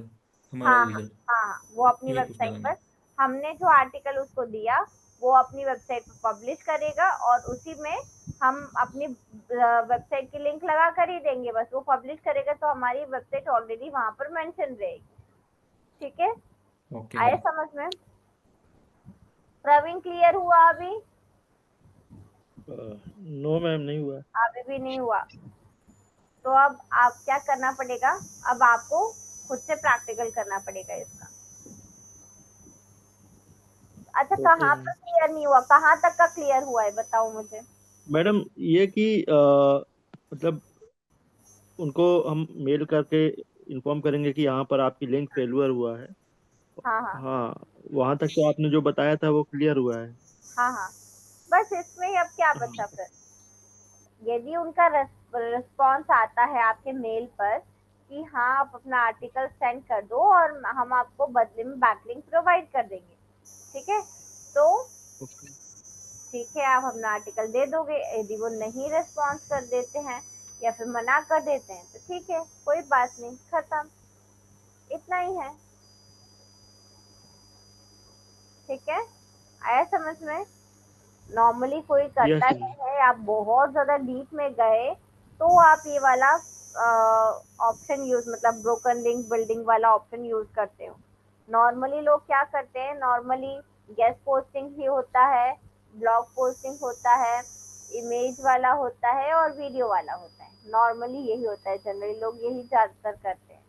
हमारा हाँ हाँ यूजर। हाँ, वो अपनी ये पूछ रहा वेबसाइट था पर, मैं। हमने जो आर्टिकल उसको दिया वो अपनी वेबसाइट पर पब्लिश करेगा, और उसी में हम अपनी वेबसाइट की लिंक लगा कर ही देंगे, बस वो पब्लिश करेगा तो हमारी वेबसाइट ऑलरेडी वहां पर मेंशन रहेगी। ठीक है, ओके आया मैम। समझ में। प्रवीण क्लियर हुआ अभी? नो मैम, नहीं हुआ। अभी भी नहीं हुआ? तो अब आप क्या करना पड़ेगा, अब आपको खुद से प्रैक्टिकल करना पड़ेगा इसका। अच्छा, ओके कहाँ मैम। पर क्लियर नहीं हुआ, कहाँ तक का क्लियर हुआ है बताओ मुझे। मैडम, ये कि मतलब उनको हम मेल करके इन्फॉर्म करेंगे कि यहाँ पर आपकी लिंक फेलुअर हुआ है। हाँ हाँ हाँ, वहां तक तो आपने जो बताया था वो क्लियर हुआ है। हाँ हाँ, बस इसमें ही अब क्या हाँ। बचा फिर। यदि उनका रिस्पॉन्स आता है आपके मेल पर कि हाँ आप अपना आर्टिकल सेंड कर दो और हम आपको बदले में बैकलिंक प्रोवाइड कर देंगे, ठीक है, तो ओके। ठीक है, आप अपना आर्टिकल दे दोगे। यदि वो नहीं रिस्पॉन्स कर देते हैं या फिर मना कर देते हैं तो ठीक है, कोई बात नहीं, खत्म, इतना ही है। ठीक है, आया समझ में। नॉर्मली कोई करता यस। नहीं है, आप बहुत ज्यादा डीप में गए तो आप ये वाला ऑप्शन यूज, मतलब ब्रोकन लिंक बिल्डिंग वाला ऑप्शन यूज करते हो। नॉर्मली लोग क्या करते हैं, नॉर्मली गेस्ट पोस्टिंग ही होता है, ब्लॉग पोस्टिंग होता है, इमेज वाला होता है और वीडियो वाला होता है, नॉर्मली यही होता है, जनरली लोग यही ज्यादातर करते हैं।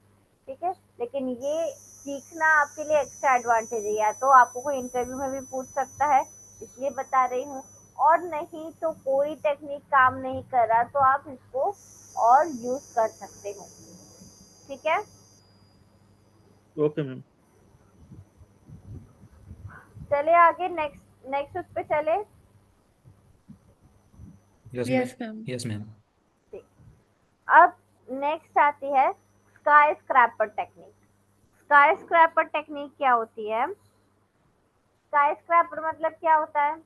ठीक है, लेकिन ये सीखना आपके लिए एक्स्ट्रा एडवांटेज है, या तो आपको कोई इंटरव्यू में भी पूछ सकता है, इसलिए बता रही हूँ, और नहीं तो कोई टेक्निक काम नहीं कर रहा तो आप इसको और यूज कर सकते हो। ठीक है, ओके मैम। चले आगे, नेक्स्ट नेक्स्ट उस पे चले। Yes ma'am. Yes ma'am. Yes ma'am. ठीक। अब नेक्स्ट आती है sky scraper technique. Sky scraper technique क्या होती है? स्काई स्क्रैपर मतलब क्या होता है?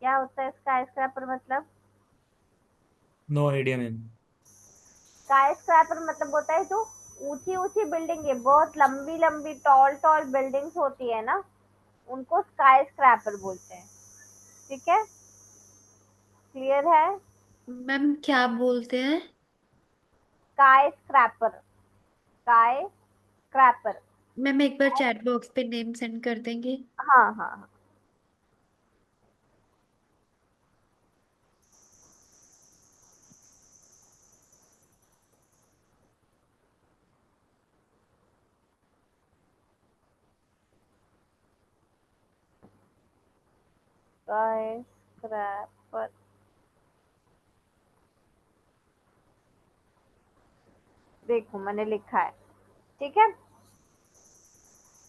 क्या होता है स्काई स्क्रैपर मतलब? No idea ma'am. Skyscraper मतलब होता है जो ऊंची ऊंची बिल्डिंग है, बहुत लंबी लंबी टॉल टॉल बिल्डिंग्स होती है ना, उनको स्काई स्क्रैपर बोलते हैं। ठीक है, क्लियर है? मैम क्या बोलते हैं? Sky scraper, sky scraper. Ma'am एक बार चैट बॉक्स पे नेम सेंड कर देंगे? हाँ हाँ हाँ। स्काई स्क्रैपर, देखो मैंने लिखा है। ठीक है,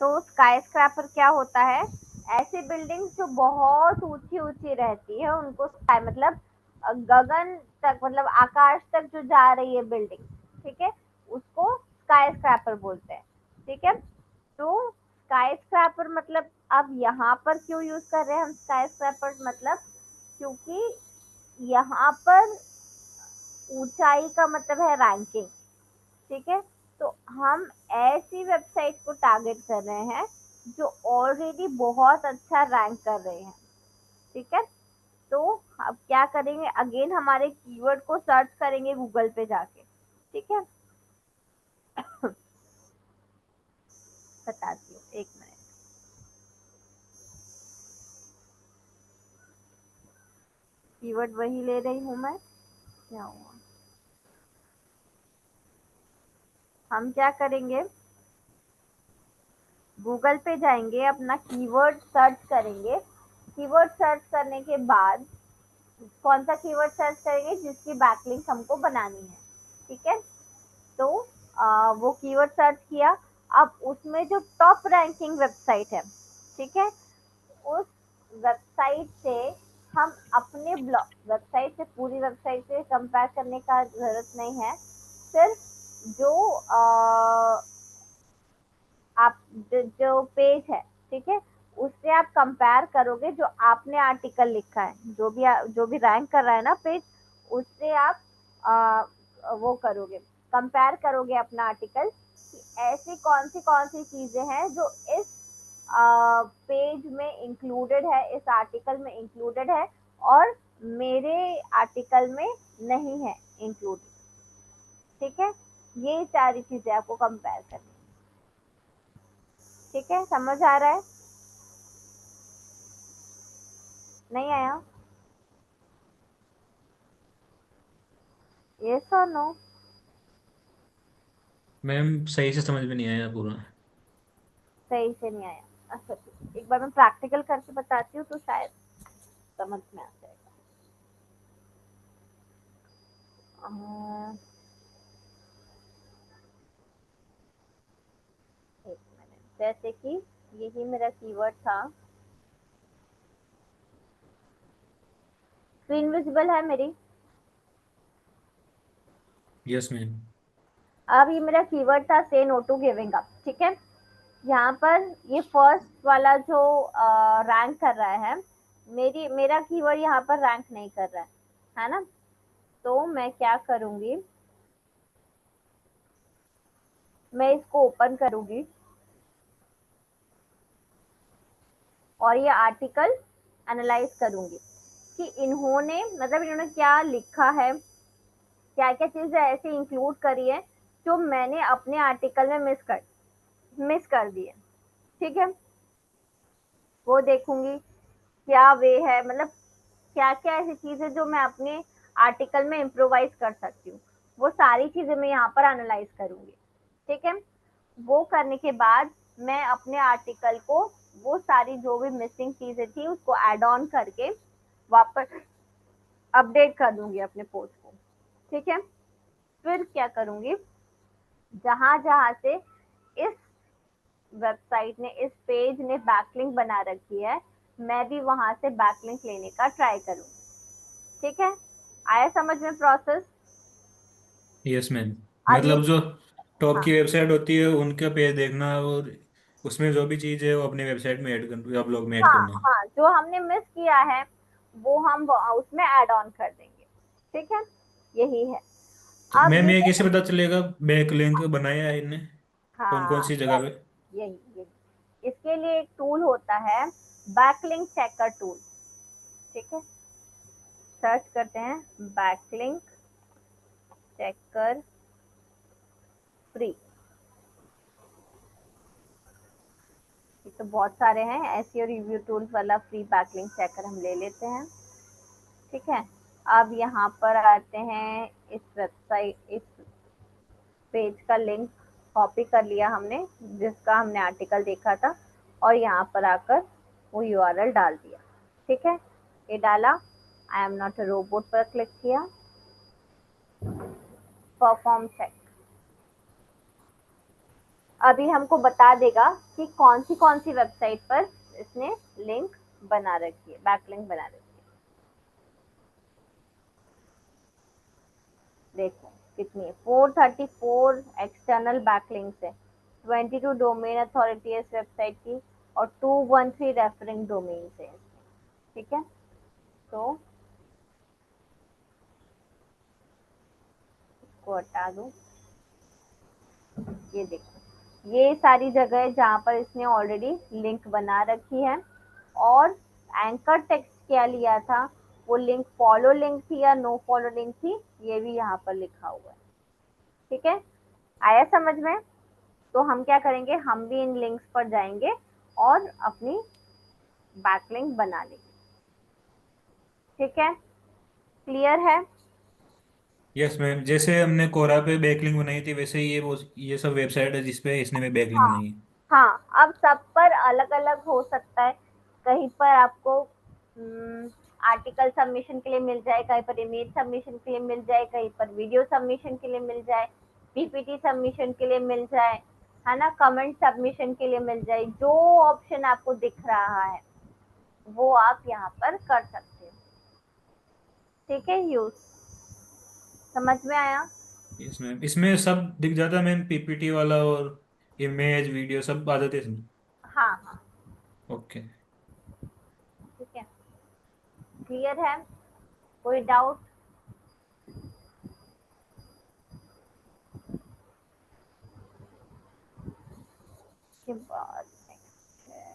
तो स्काई स्क्रैपर क्या होता है? ऐसी बिल्डिंग जो बहुत ऊंची ऊंची रहती है उनको स्काई मतलब गगन तक, मतलब आकाश तक जो जा रही है बिल्डिंग, ठीक है, उसको स्काई स्क्रैपर बोलते हैं। ठीक है, तो स्काई स्क्रैपर मतलब अब यहाँ पर क्यों यूज कर रहे हैं हम स्काई स्क्रैपर मतलब, क्योंकि यहाँ पर ऊंचाई का मतलब है रैंकिंग। ठीक है, तो हम ऐसी वेबसाइट को टारगेट कर रहे हैं जो ऑलरेडी बहुत अच्छा रैंक कर रहे हैं। ठीक है, तो अब क्या करेंगे, अगेन हमारे कीवर्ड को सर्च करेंगे गूगल पे जाके। ठीक है, बताती हूँ, एक मिनट। कीवर्ड वही ले रही हूँ मैं, क्या हुआ, हम क्या करेंगे, गूगल पे जाएंगे, अपना कीवर्ड सर्च करेंगे। कीवर्ड सर्च करने के बाद कौन सा कीवर्ड सर्च करेंगे, जिसकी बैकलिंक हमको बनानी है। ठीक है, तो वो कीवर्ड सर्च किया। अब उसमें जो टॉप रैंकिंग वेबसाइट है, ठीक है, उस वेबसाइट से हम अपने ब्लॉग वेबसाइट से, पूरी वेबसाइट से कंपेयर करने का जरूरत नहीं है, सिर्फ जो आप जो पेज है, ठीक है, उससे आप कंपेयर करोगे, जो आपने आर्टिकल लिखा है, जो भी रैंक कर रहा है ना पेज, उससे आप वो करोगे, कंपेयर करोगे अपना आर्टिकल कि ऐसी कौन सी चीजें हैं जो इस पेज में इंक्लूडेड है, इस आर्टिकल में इंक्लूडेड है, और मेरे आर्टिकल में नहीं है इंक्लूडेड। ठीक है, ये सारी चीजें आपको कंपेयर करनी। ठीक है, समझ आ रहा है? नहीं आया? यस और नो? मैम सही से समझ में नहीं आया पूरा। सही से नहीं आया? अच्छा ठीक है, एक बार मैं प्रैक्टिकल करके बताती हूँ तो शायद समझ में आ जाएगा। एक मिनट, जैसे कि यही मेरा कीवर्ड था, स्क्रीन विजिबल है मेरी? Yes ma'am. अब ये मेरा कीवर्ड था से नो टू गिविंग अप। ठीक है, यहाँ पर ये फर्स्ट वाला जो रैंक कर रहा है, मेरा कीवर्ड यहाँ पर रैंक नहीं कर रहा है ना, तो मैं क्या करूंगी, मैं इसको ओपन करूंगी और ये आर्टिकल एनालाइज करूंगी कि इन्होंने क्या लिखा है, क्या क्या चीजें ऐसी इंक्लूड करी है जो मैंने अपने आर्टिकल में मिस कर दी है। ठीक है, वो देखूंगी क्या वे है, मतलब क्या क्या ऐसी चीजें जो मैं अपने आर्टिकल में इम्प्रोवाइज कर सकती हूँ, वो सारी चीजें मैं यहाँ पर एनालाइज करूंगी। ठीक है, वो करने के बाद मैं अपने आर्टिकल को वो सारी जो भी मिसिंग चीजें थी उसको ऐड ऑन करके वापस अपडेट कर दूंगी अपने पोस्ट को, ठीक है। फिर क्या करूंगी, जहां जहां से इस वेबसाइट ने, इस पेज ने बैकलिंक बना रखी है, मैं भी वहां से बैकलिंक लेने का ट्राई करूंगी, ठीक है। आया समझ में प्रोसेस? Yes ma'am. अब ये, मतलब जो टॉप हाँ की वेबसाइट होती है उनका पेज देखना, और उसमें जो भी चीज़ है वो अपनी वेबसाइट में ऐड कर, आप लोग में ऐड हाँ करना। हाँ, जो हमने मिस किया है वो हम उसमें ऐड ऑन कर देंगे, ठीक है। यही है। तो अब मैम ये, ये कैसे पता चलेगा बैक लिंक बनाया है इनने, कौन कौन हाँ सी जगह पे? यही यही इसके लिए एक टूल होता है, बैकलिंक चेकर टूल, ठीक है। सर्च करते हैं बैकलिंक चेकर फ्री। ये तो बहुत सारे हैं, एसईओ रिव्यू टूल्स वाला फ्री बैकलिंक चेकर हम ले लेते हैं, ठीक है। अब यहाँ पर आते हैं, इस वेबसाइट, इस पेज का लिंक कॉपी कर लिया हमने, जिसका हमने आर्टिकल देखा था, और यहाँ पर आकर वो यूआरएल डाल दिया, ठीक है। ये डाला, I am not a robot पर क्लिक किया, परफॉर्म चेक। अभी हमको बता देगा कि कौन सी वेबसाइट पर इसने लिंक बना रखी है, बैकलिंक बना रखी है। देखो कितनी है, 434 एक्सटर्नल बैकलिंक्स है, 22 डोमेन अथॉरिटी है इस वेबसाइट की, और 213 रेफरिंग डोमेन है इसमें, ठीक है। तो इसको हटा दो। ये देखो, ये सारी जगह है जहाँ पर इसने ऑलरेडी लिंक बना रखी है, और एंकर टेक्स्ट क्या लिया था, वो लिंक फॉलो लिंक थी या नो फॉलो लिंक थी, ये भी यहाँ पर लिखा हुआ है, ठीक है। आया समझ में? तो हम क्या करेंगे, हम भी इन लिंक्स पर जाएंगे और अपनी बैकलिंक बना लेंगे, ठीक है। क्लियर है? यस मैम, जैसे हमने कोरा पे बैकलिंक बनाई थी वैसे ही ये सब वेबसाइट है जिसपे इसने भी बैकलिंक हाँ बनाई है। हाँ, अब सब पर अलग अलग हो सकता है। कहीं पर आपको आर्टिकल सबमिशन के लिए मिल जाए, कहीं पर इमेज सबमिशन के लिए मिल जाए, कहीं पर वीडियो सबमिशन के लिए मिल जाए, पीपीटी सबमिशन के लिए मिल जाए, है ना, कमेंट सबमिशन के लिए मिल जाए। जो ऑप्शन आपको दिख रहा है वो आप यहाँ पर कर सकते हो, ठीक है। यूज समझ में आया? यस मैम, इसमें सब दिख जाता है मैम, पीपीटी वाला और इमेज वीडियो सब आ जाते हैं इसमें। हाँ हाँ, ओके। ठीक है। क्लियर है? कोई डाउट? के बाद next है,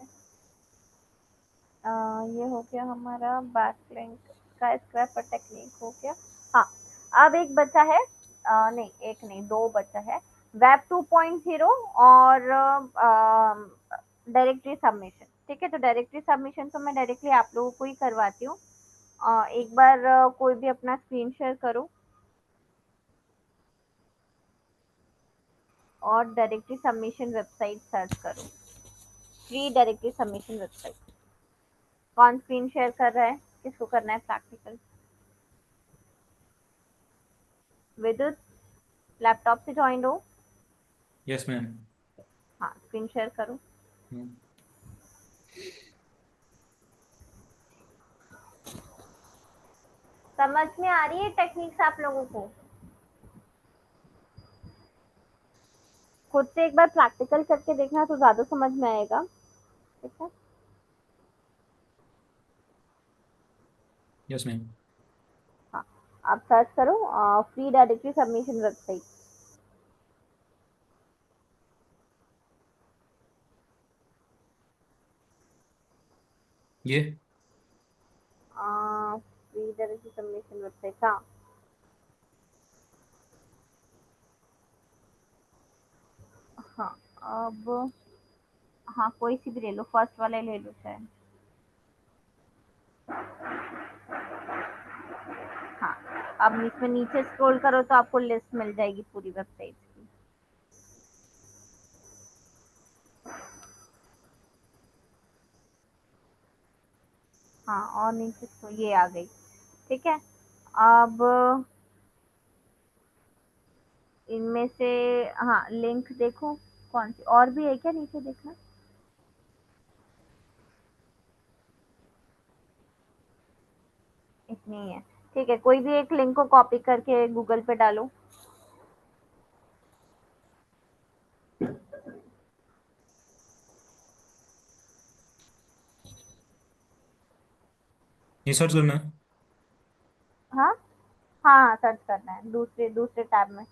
ये हो गया हमारा बैकलिंक का स्क्रैपर टेक्निक हो गया। हाँ, अब एक बचा है, नहीं एक नहीं, दो बचा है, वेब 2.0 और डायरेक्टरी सबमिशन, ठीक है। तो डायरेक्टरी सबमिशन तो मैं डायरेक्टली आप लोगों को ही करवाती हूँ। एक बार कोई भी अपना स्क्रीन शेयर करो और डायरेक्टरी सबमिशन वेबसाइट सर्च करो, फ्री डायरेक्टरी सबमिशन वेबसाइट। कौन स्क्रीन शेयर कर रहा है, किसको करना है प्रैक्टिकल? विद्युत, लैपटॉप से ज्वाइन हो? Yes ma'am. हाँ, स्क्रीन शेयर करो। समझ में आ रही है टेक्निक्स आप लोगों को? खुद से एक बार प्रैक्टिकल करके देखना तो ज्यादा समझ में आएगा, ठीक है। Yes ma'am. हाँ, आप सर्च करो फ्री डायरेक्टरी सबमिशन वेबसाइट। ये फ्री डायरेक्टरी सबमिशन वेबसाइट, हाँ हाँ। अब हाँ, कोई सी भी ले लो, फर्स्ट वाला ही ले लो चाहे। हाँ, अब इसमें नीचे स्क्रॉल करो तो आपको लिस्ट मिल जाएगी पूरी वेबसाइट की। हाँ, और नीचे तो ये आ गई। ठीक है, अब इनमें से, हाँ, लिंक देखो कौन सी और भी है क्या, नीचे देखना। इतनी ही है। ठीक है, कोई भी एक लिंक को कॉपी करके गूगल पे डालो। ये सर्च करना है। हाँ हाँ हाँ, सर्च करना है दूसरे दूसरे टैब में।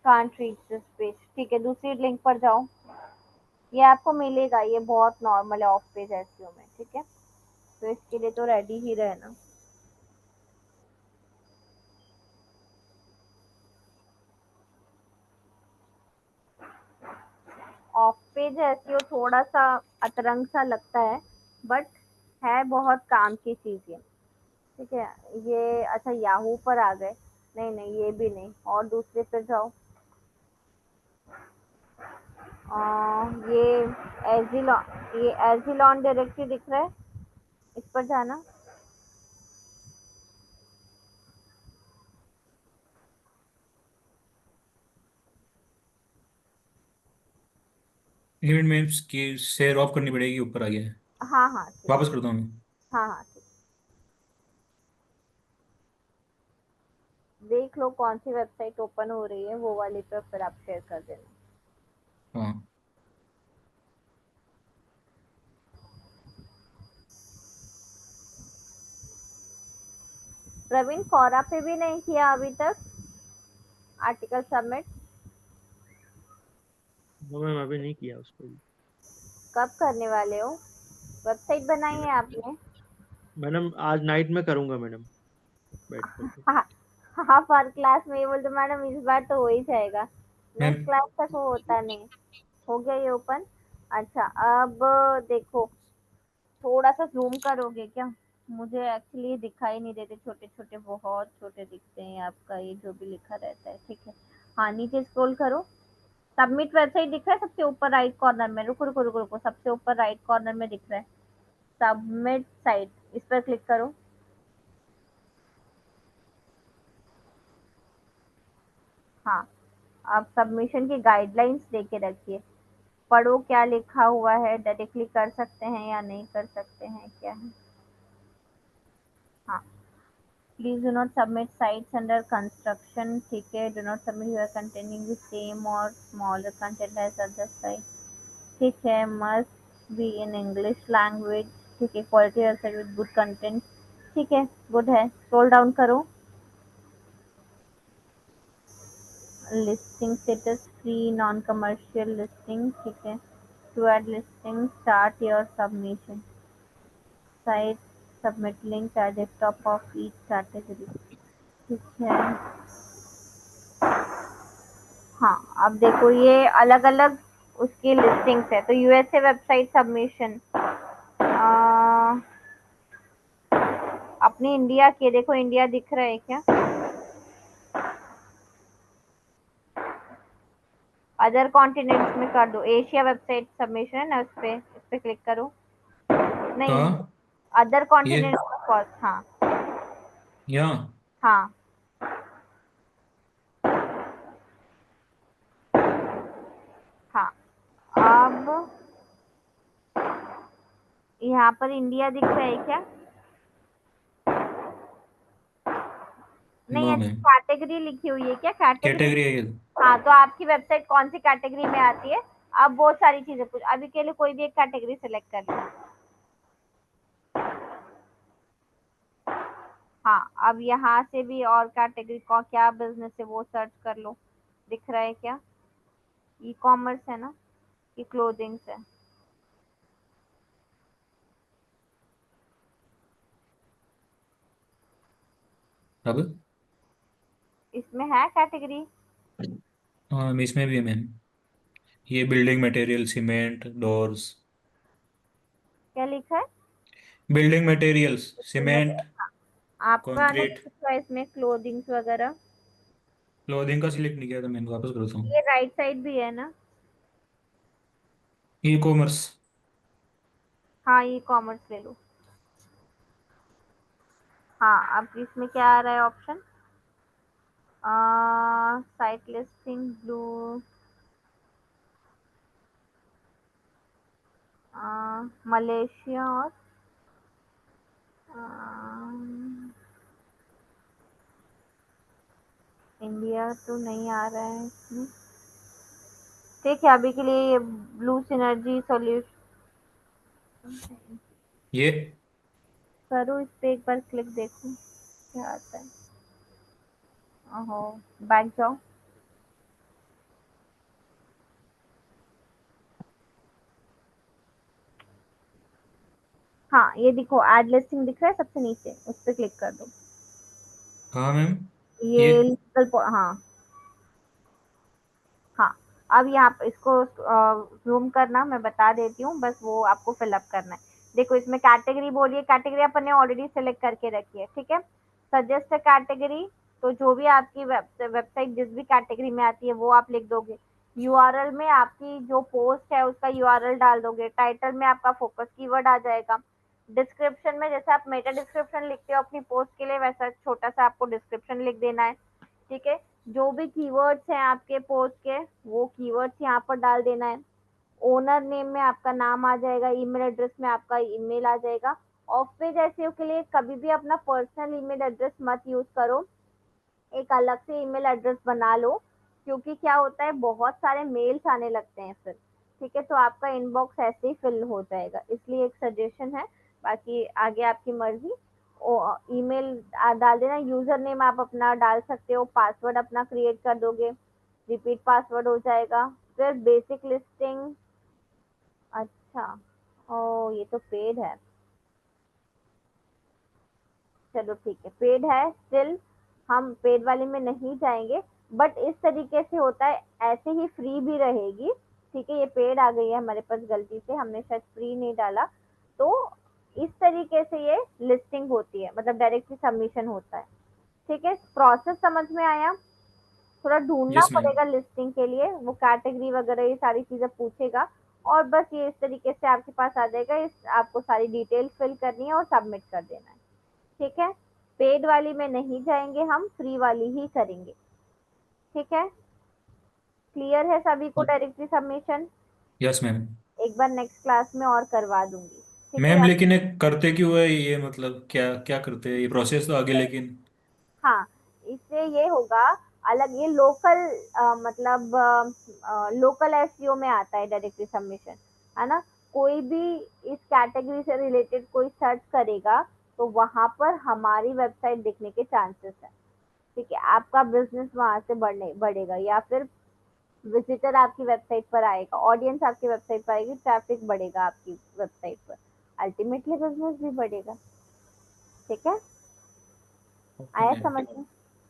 Can't reach this page. ठीक है, दूसरी लिंक पर जाओ। ये आपको मिलेगा, ये बहुत नॉर्मल है ऑफ पेज एसईओ में। ठीक है, तो इसके लिए तो रेडी ही रहना। ऑफ पेज एसईओ थोड़ा सा अतरंग सा लगता है, बट है बहुत काम की चीज ये। ठीक है, ये अच्छा याहू पर आ गए। नहीं नहीं, ये भी नहीं, और दूसरे पे जाओ। ये एजिलॉन, ये एजिलॉन डायरेक्टरी दिख रहा है, इस पर जाना। इवेंट में की शेयर ऑफ करनी पड़ेगी, ऊपर आ गया है। हाँ हाँ ठीक। वापस करता हूँ मैं। हाँ हाँ ठीक। देख लो कौन सी वेबसाइट ओपन हो रही है, वो वाली पे फिर आप शेयर कर देना। हाँ। प्रवीण, कोरा पे भी नहीं किया अभी तक आर्टिकल सबमिट? वो मैम अभी नहीं किया उसको भी। कब करने वाले हो? वेबसाइट बनाई है आपने? मैडम आज नाइट में करूंगा मैडम, बैठ करके। हाँ हाँ, पर क्लास में ये बोलते मैडम इस बार तो हो ही जाएगा, नेक्स्ट मैम क्लास तक वो होता नहीं। हो गया ये ओपन? अच्छा, अब देखो, थोड़ा सा जूम करोगे क्या? मुझे एक्चुअली दिखाई नहीं देते, छोटे छोटे बहुत छोटे दिखते हैं आपका ये जो भी लिखा रहता है। ठीक है, हाँ, नीचे स्क्रॉल करो। सबमिट वेबसाइट दिख रहा है सबसे ऊपर राइट कॉर्नर में। रुको रुको रुको रुको, सबसे ऊपर राइट कॉर्नर में दिख रहा है सबमिट साइट, इस पर क्लिक करो। हाँ, आप सबमिशन की गाइडलाइंस देके रखिए, पढ़ो क्या लिखा हुआ है, डायरेक्टली कर सकते हैं या नहीं कर सकते हैं, क्या है। हाँ, please do not submit sites under construction. ठीक है, do not submit your containing the same or smaller content as other site. ठीक है, must be in English language. ठीक है, quality website with good content. ठीक है, गुड है, स्क्रॉल डाउन करो। Listing status free non commercial listing. ठीक है, to add listing start your submission site, submit link at the top of each category. ठीक है, हाँ, अब देखो ये अलग अलग उसकी लिस्टिंग्स है। तो यूएसए वेबसाइट सबमिशन, अपनी इंडिया के देखो, इंडिया दिख रहा है क्या? अदर कॉन्टिनेंट्स में कर दो, एशिया वेबसाइट सबमिशन है ना, उस पे क्लिक करो। नहीं, कहाँ? अदर ये कॉन्टिनेंट्स का फर्स्ट, हाँ यहाँ। हाँ। हाँ, अब यहाँ पर इंडिया दिख रहा है क्या? नहीं, नो अच्छा, मैम। कैटेगरी लिखी हुई है क्या, कैटेगरी? कैटेगरी है ये। हाँ, तो आपकी वेबसाइट कौन सी कैटेगरी में आती है? अब बहुत सारी चीजें कुछ, अभी के लिए कोई भी एक कैटेगरी सेलेक्ट कर लो। हाँ, अब यहाँ से भी और कैटेगरी को क्या बिजनेस है वो सर्च कर लो। दिख रहा है क्या? ई कॉमर्स है ना, कि क्लोथिंग्स है? अब इसमें है कैटेगरी? हाँ, इसमें भी है मैम। ये बिल्डिंग मटेरियल, सीमेंट, डोर्स। क्या लिखा है? बिल्डिंग मटेरियल्स, इनमें से, सीमेंट। आपका नहीं कंक्रीट। कुछ हुआ इसमें, क्लोथिंग्स वगैरह? क्लोथिंग का सिलेक्ट नहीं किया था मैंने, वापस करता हूँ। ये राइट साइड भी है ना? E commerce. हाँ, ई कॉमर्स ले लो। हाँ, अब इसमें क्या आ रहा है option? Site listing blue, Malaysia और इंडिया तो नहीं आ रहा है इसमें। ठीक है, अभी के लिए ये ब्लू सिनर्जी सॉल्यूशन ये करो, इस पे एक बार क्लिक देखो क्या आता है। ओहो, बैक जाओ। हाँ, ये देखो ऐड लिस्टिंग दिख रहा है सबसे नीचे, उस पे क्लिक कर दो। हाँ मैम। ये ये लीगल, हाँ हाँ। अब यहाँ पे इसको ज़ूम करना, मैं बता देती हूँ, बस वो आपको फिलअप करना है। देखो इसमें कैटेगरी बोलिए, कैटेगरी अपन ने ऑलरेडी सेलेक्ट करके रखी है, ठीक है। सजेस्ट कैटेगरी, तो जो भी आपकी वेबसाइट जिस भी कैटेगरी में आती है वो आप लिख दोगे। यूआरएल में आपकी जो पोस्ट है उसका यूआरएल डाल दोगे। टाइटल में आपका फोकस कीवर्ड आ जाएगा। डिस्क्रिप्शन में जैसे आप मेटा डिस्क्रिप्शन लिखते हो अपनी पोस्ट के लिए, वैसा छोटा सा आपको डिस्क्रिप्शन लिख देना है, ठीक है। जो भी कीवर्ड्स हैं आपके पोस्ट के, वो कीवर्ड्स यहाँ पर डाल देना है। ओनर नेम में आपका नाम आ जाएगा, ईमेल एड्रेस में आपका ईमेल आ जाएगा। ऑफ पेज एसईओ के लिए कभी भी अपना पर्सनल ईमेल एड्रेस मत यूज करो, एक अलग से ईमेल एड्रेस बना लो, क्योंकि क्या होता है बहुत सारे मेल्स आने लगते हैं फिर, ठीक है, तो आपका इनबॉक्स ऐसे ही फिल हो जाएगा, इसलिए एक सजेशन है। बाकी आगे आपकी मर्जी। ईमेल डाल देना, यूजर नेम आप अपना डाल सकते हो, पासवर्ड अपना क्रिएट कर दोगे, रिपीट पासवर्ड हो जाएगा। फिर बेसिक लिस्टिंग, अच्छा, ओ ये तो पेड है, चलो ठीक है, पेड है स्टिल, हम पेड वाले में नहीं जाएंगे। बट इस तरीके से होता है, ऐसे ही फ्री भी रहेगी, ठीक है। ये पेड आ गई है हमारे पास, गलती से हमने शायद फ्री नहीं डाला, तो इस तरीके से ये लिस्टिंग होती है, मतलब डायरेक्टली सबमिशन होता है, ठीक है। प्रोसेस समझ में आया? थोड़ा ढूंढना यस मैम। पड़ेगा लिस्टिंग के लिए, वो कैटेगरी वगैरह ये सारी चीजें पूछेगा, और बस ये इस तरीके से आपके पास आ जाएगा, इस आपको सारी डिटेल फिल करनी है और सबमिट कर देना है, ठीक है। पेड वाली में नहीं जाएंगे हम, फ्री वाली ही करेंगे, ठीक है। क्लियर है सभी को डायरेक्टली सबमिशन? Yes ma'am. एक बार नेक्स्ट क्लास में और करवा दूंगी, ठीक है। मैम अब लेकिन ये करते क्यों है ये, मतलब क्या क्या करते हैं ये प्रोसेस तो आगे, लेकिन हाँ, इससे ये होगा अलग, ये लोकल, मतलब लोकल एसईओ में आता है डायरेक्टली सबमिशन, है ना। कोई भी इस कैटेगरी से रिलेटेड कोई सर्च करेगा तो वहां पर हमारी वेबसाइट दिखने के चांसेस है, ठीक है। आपका बिजनेस वहां से बढ़ेगा, या फिर विजिटर आपकी वेबसाइट पर आएगा, ऑडियंस आपकी वेबसाइट पर आएगी, ट्रैफिक बढ़ेगा आपकी वेबसाइट पर, अल्टीमेटली बिजनेस भी बढ़ेगा, ठीक है। ओके आया मैम। समझ में?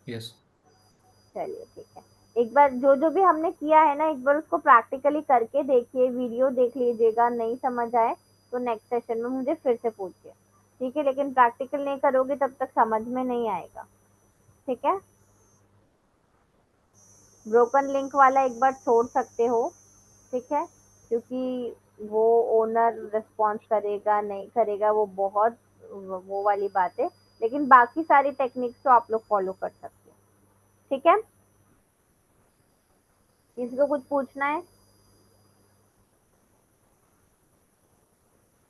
यस। चलिए ठीक है। एक बार जो जो भी हमने किया है ना, एक बार उसको प्रैक्टिकली करके देखिए, वीडियो देख लीजिएगा, नहीं समझ आए तो नेक्स्ट सेशन में मुझे फिर से पूछिए, ठीक है। लेकिन प्रैक्टिकल नहीं करोगे तब तक समझ में नहीं आएगा, ठीक है। ब्रोकन लिंक वाला एक बार छोड़ सकते हो, ठीक है, क्योंकि वो ओनर रिस्पॉन्स करेगा नहीं करेगा, वो बहुत वो वाली बात है। लेकिन बाकी सारी टेक्निक्स तो आप लोग फॉलो कर सकते हो, ठीक है। किसी को कुछ पूछना है?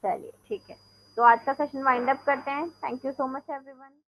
चलिए ठीक है, तो आज का सेशन वाइंड अप करते हैं। Thank you so much everyone.